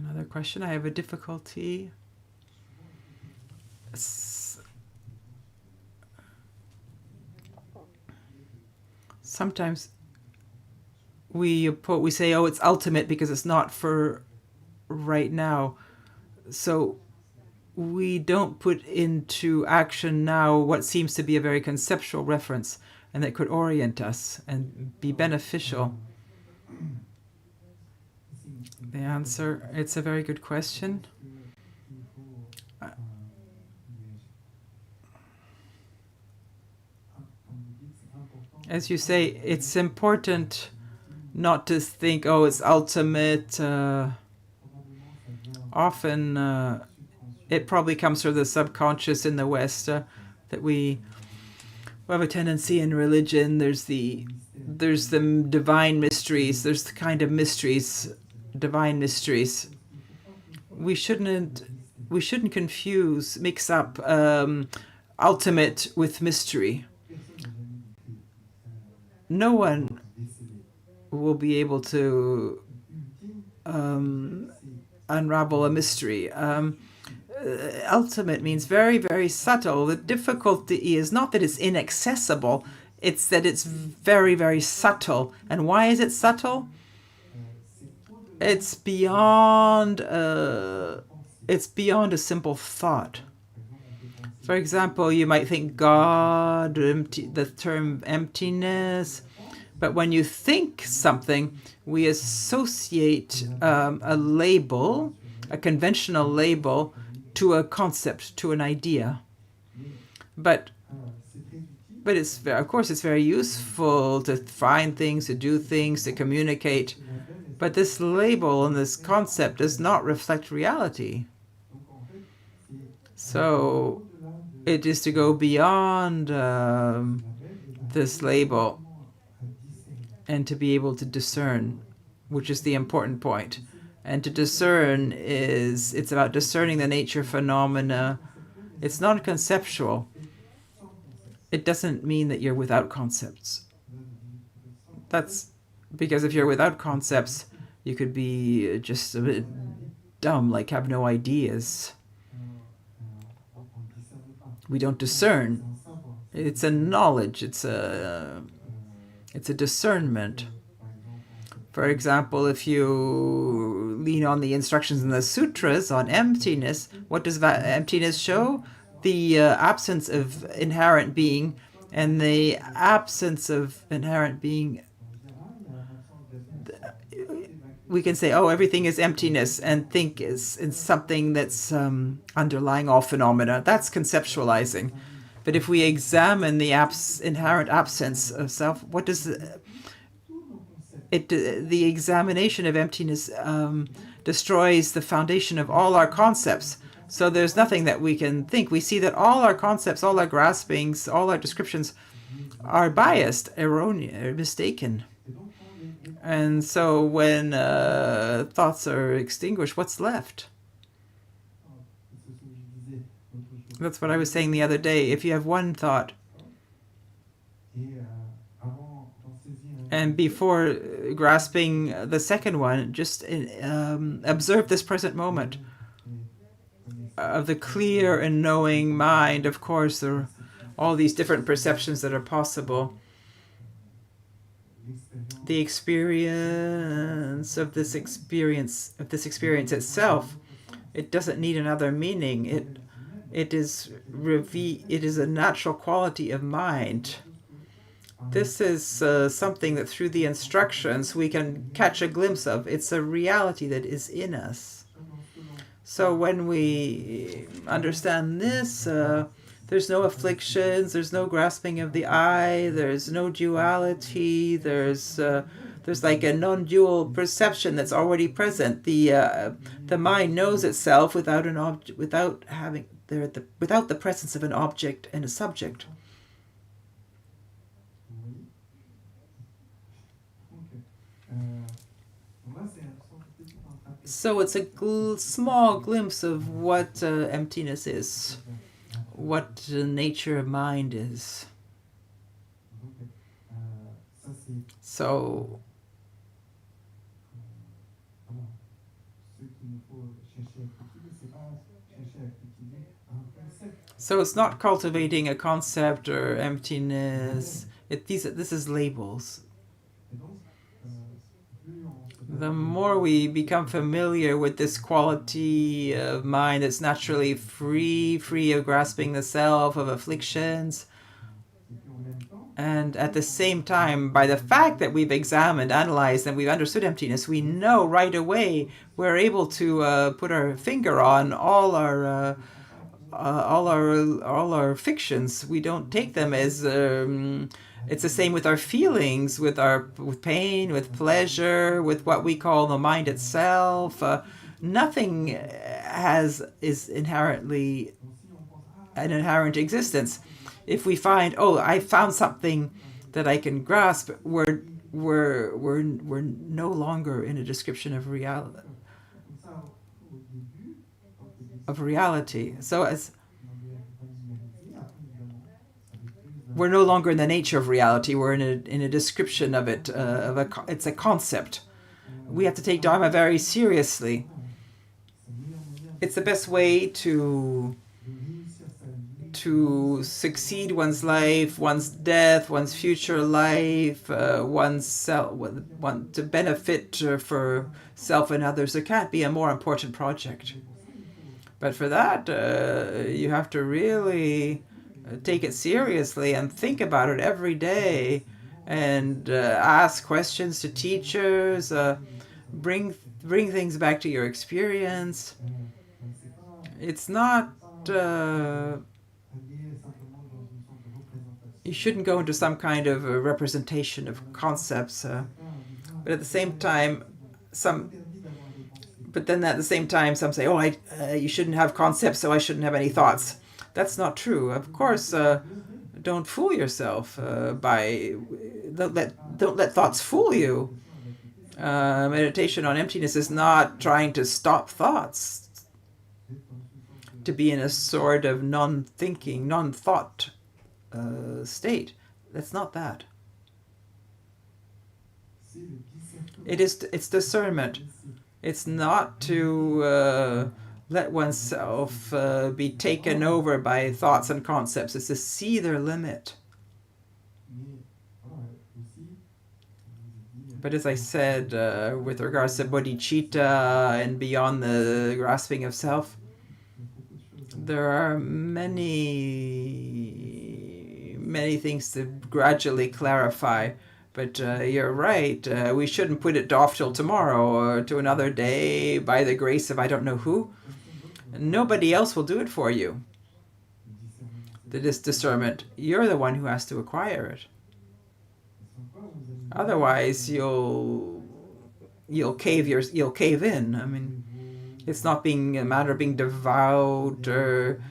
B: Another question. I have a difficulty. Sometimes we say, oh, it's ultimate because it's not for right now. So we don't put into action now what seems to be a very conceptual reference, and that could orient us and be beneficial. The answer, it's a very good question. as you say, it's important not to think, oh, it's ultimate. Often it probably comes from the subconscious in the West, that we have a tendency in religion. There's the divine mysteries. There's the kind of mysteries, divine mysteries. We shouldn't mix up ultimate with mystery. No one will be able to unravel a mystery. Ultimate means very, very subtle. The difficulty is not that it's inaccessible, it's that it's very, very subtle. And why is it subtle? It's beyond a simple thought. For example, you might think God, the term emptiness, but when you think something, we associate a label, a conventional label, to a concept, to an idea. But it's, of course, it's very useful to find things, to do things, to communicate. But this label and this concept does not reflect reality. So it is to go beyond this label and to be able to discern, which is the important point. And to discern it's about discerning the nature phenomena. It's not conceptual. It doesn't mean that you're without concepts. That's because if you're without concepts, you could be just a bit dumb, like have no ideas. We don't discern. It's a knowledge. It's a discernment. For example, if you lean on the instructions in the sutras on emptiness, what does that emptiness show? The absence of inherent being, and the absence of inherent being, we can say, oh, everything is emptiness, and think is something that's underlying all phenomena. That's conceptualizing. But if we examine the inherent absence of self, what does the examination of emptiness destroys the foundation of all our concepts. So there's nothing that we can think. We see that all our concepts, all our graspings, all our descriptions are biased, erroneous, mistaken. And so when thoughts are extinguished, what's left? That's what I was saying the other day. If you have one thought, and before grasping the second one, just observe this present moment of the clear and knowing mind. Of course, there are all these different perceptions that are possible. The experience of this experience itself, it doesn't need another meaning. It is a natural quality of mind. This is something that through the instructions we can catch a glimpse of. It's a reality that is in us. So when we understand this, there's no afflictions, there's no grasping of the eye, there's no duality, there's like a non-dual perception that's already present. The mind knows itself without an object, without the presence of an object and a subject. So it's a small glimpse of what emptiness is, what the nature of mind is. So it's not cultivating a concept or emptiness. This is labels. The more we become familiar with this quality of mind that's naturally free of grasping the self, of afflictions, and at the same time, by the fact that we've examined, analyzed, and we've understood emptiness, we know right away we're able to put our finger on all our fictions. We don't take them as It's the same with our feelings, with pain, with pleasure, with what we call the mind itself. Nothing is inherently an inherent existence. If we find, oh, I found something that I can grasp, we're no longer in a description of reality. So as we're no longer in the nature of reality. We're in a description of it. It's a concept. We have to take Dharma very seriously. It's the best way to succeed one's life, one's death, one's future life, one's self, to benefit for self and others. There can't be a more important project. But for that, you have to really take it seriously and think about it every day, and ask questions to teachers. Bring things back to your experience. It's not. You shouldn't go into some kind of a representation of concepts, but at the same time, some say, "Oh, you shouldn't have concepts, so I shouldn't have any thoughts." That's not true. Of course, don't fool yourself don't let thoughts fool you. Meditation on emptiness is not trying to stop thoughts, to be in a sort of non-thinking, non-thought state. That's not that. It's discernment. It's not to let oneself be taken over by thoughts and concepts. It's to see their limit. But as I said, with regards to bodhicitta and beyond the grasping of self, there are many things to gradually clarify. But you're right, we shouldn't put it off till tomorrow or to another day by the grace of I don't know who. Nobody else will do it for you. This discernment, you're the one who has to acquire it. Otherwise, you'll cave in. I mean, it's not being a matter of being devout, or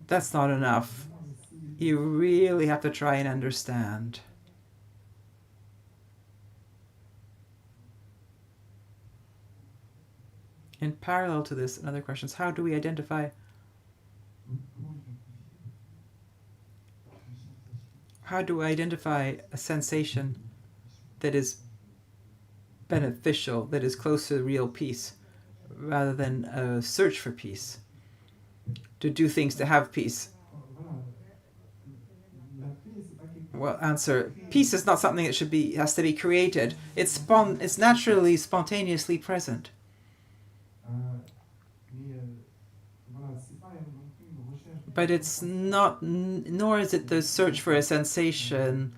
B: that's not enough. You really have to try and understand. In parallel to this, another question is, how do we identify a sensation that is beneficial, that is close to real peace, rather than a search for peace, to do things to have peace? Well, answer, peace is not something that has to be created. It's naturally, spontaneously present. But it's not, nor is it the search for a sensation.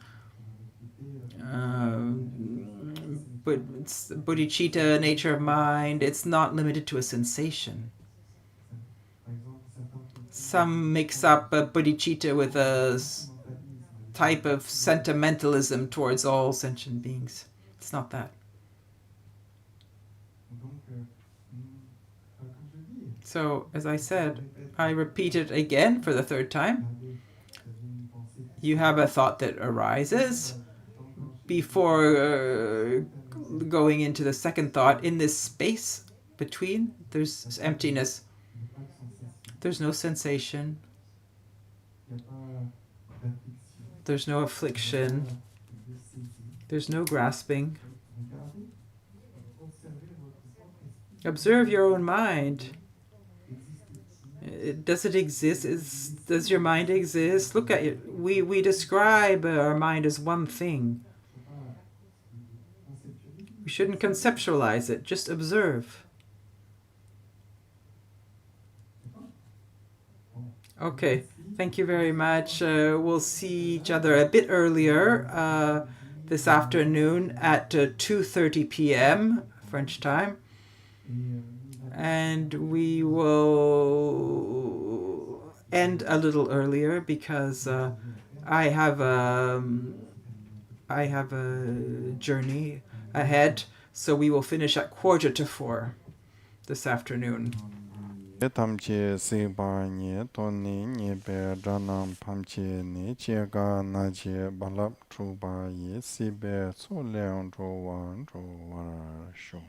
B: But it's bodhicitta, nature of mind. It's not limited to a sensation. Some mix up bodhicitta with a type of sentimentalism towards all sentient beings. It's not that. So, as I said, I repeat it again for the third time. You have a thought that arises before going into the second thought. In this space between, there's emptiness. There's no sensation. There's no affliction. There's no grasping. Observe your own mind. Does it exist? Does your mind exist? Look at it. We describe our mind as one thing. We shouldn't conceptualize it. Just observe. Okay. Thank you very much. We'll see each other a bit earlier this afternoon at 2:30 p.m. French time. And we will end a little earlier because I have a journey ahead, so we will finish at 3:45 this afternoon.
A: Tamche Siba Nye Toni Nyebe Janam Pamche Ni Chega Nache Balap Truba Ye Sibe Soleon Jowan Jowa Sho.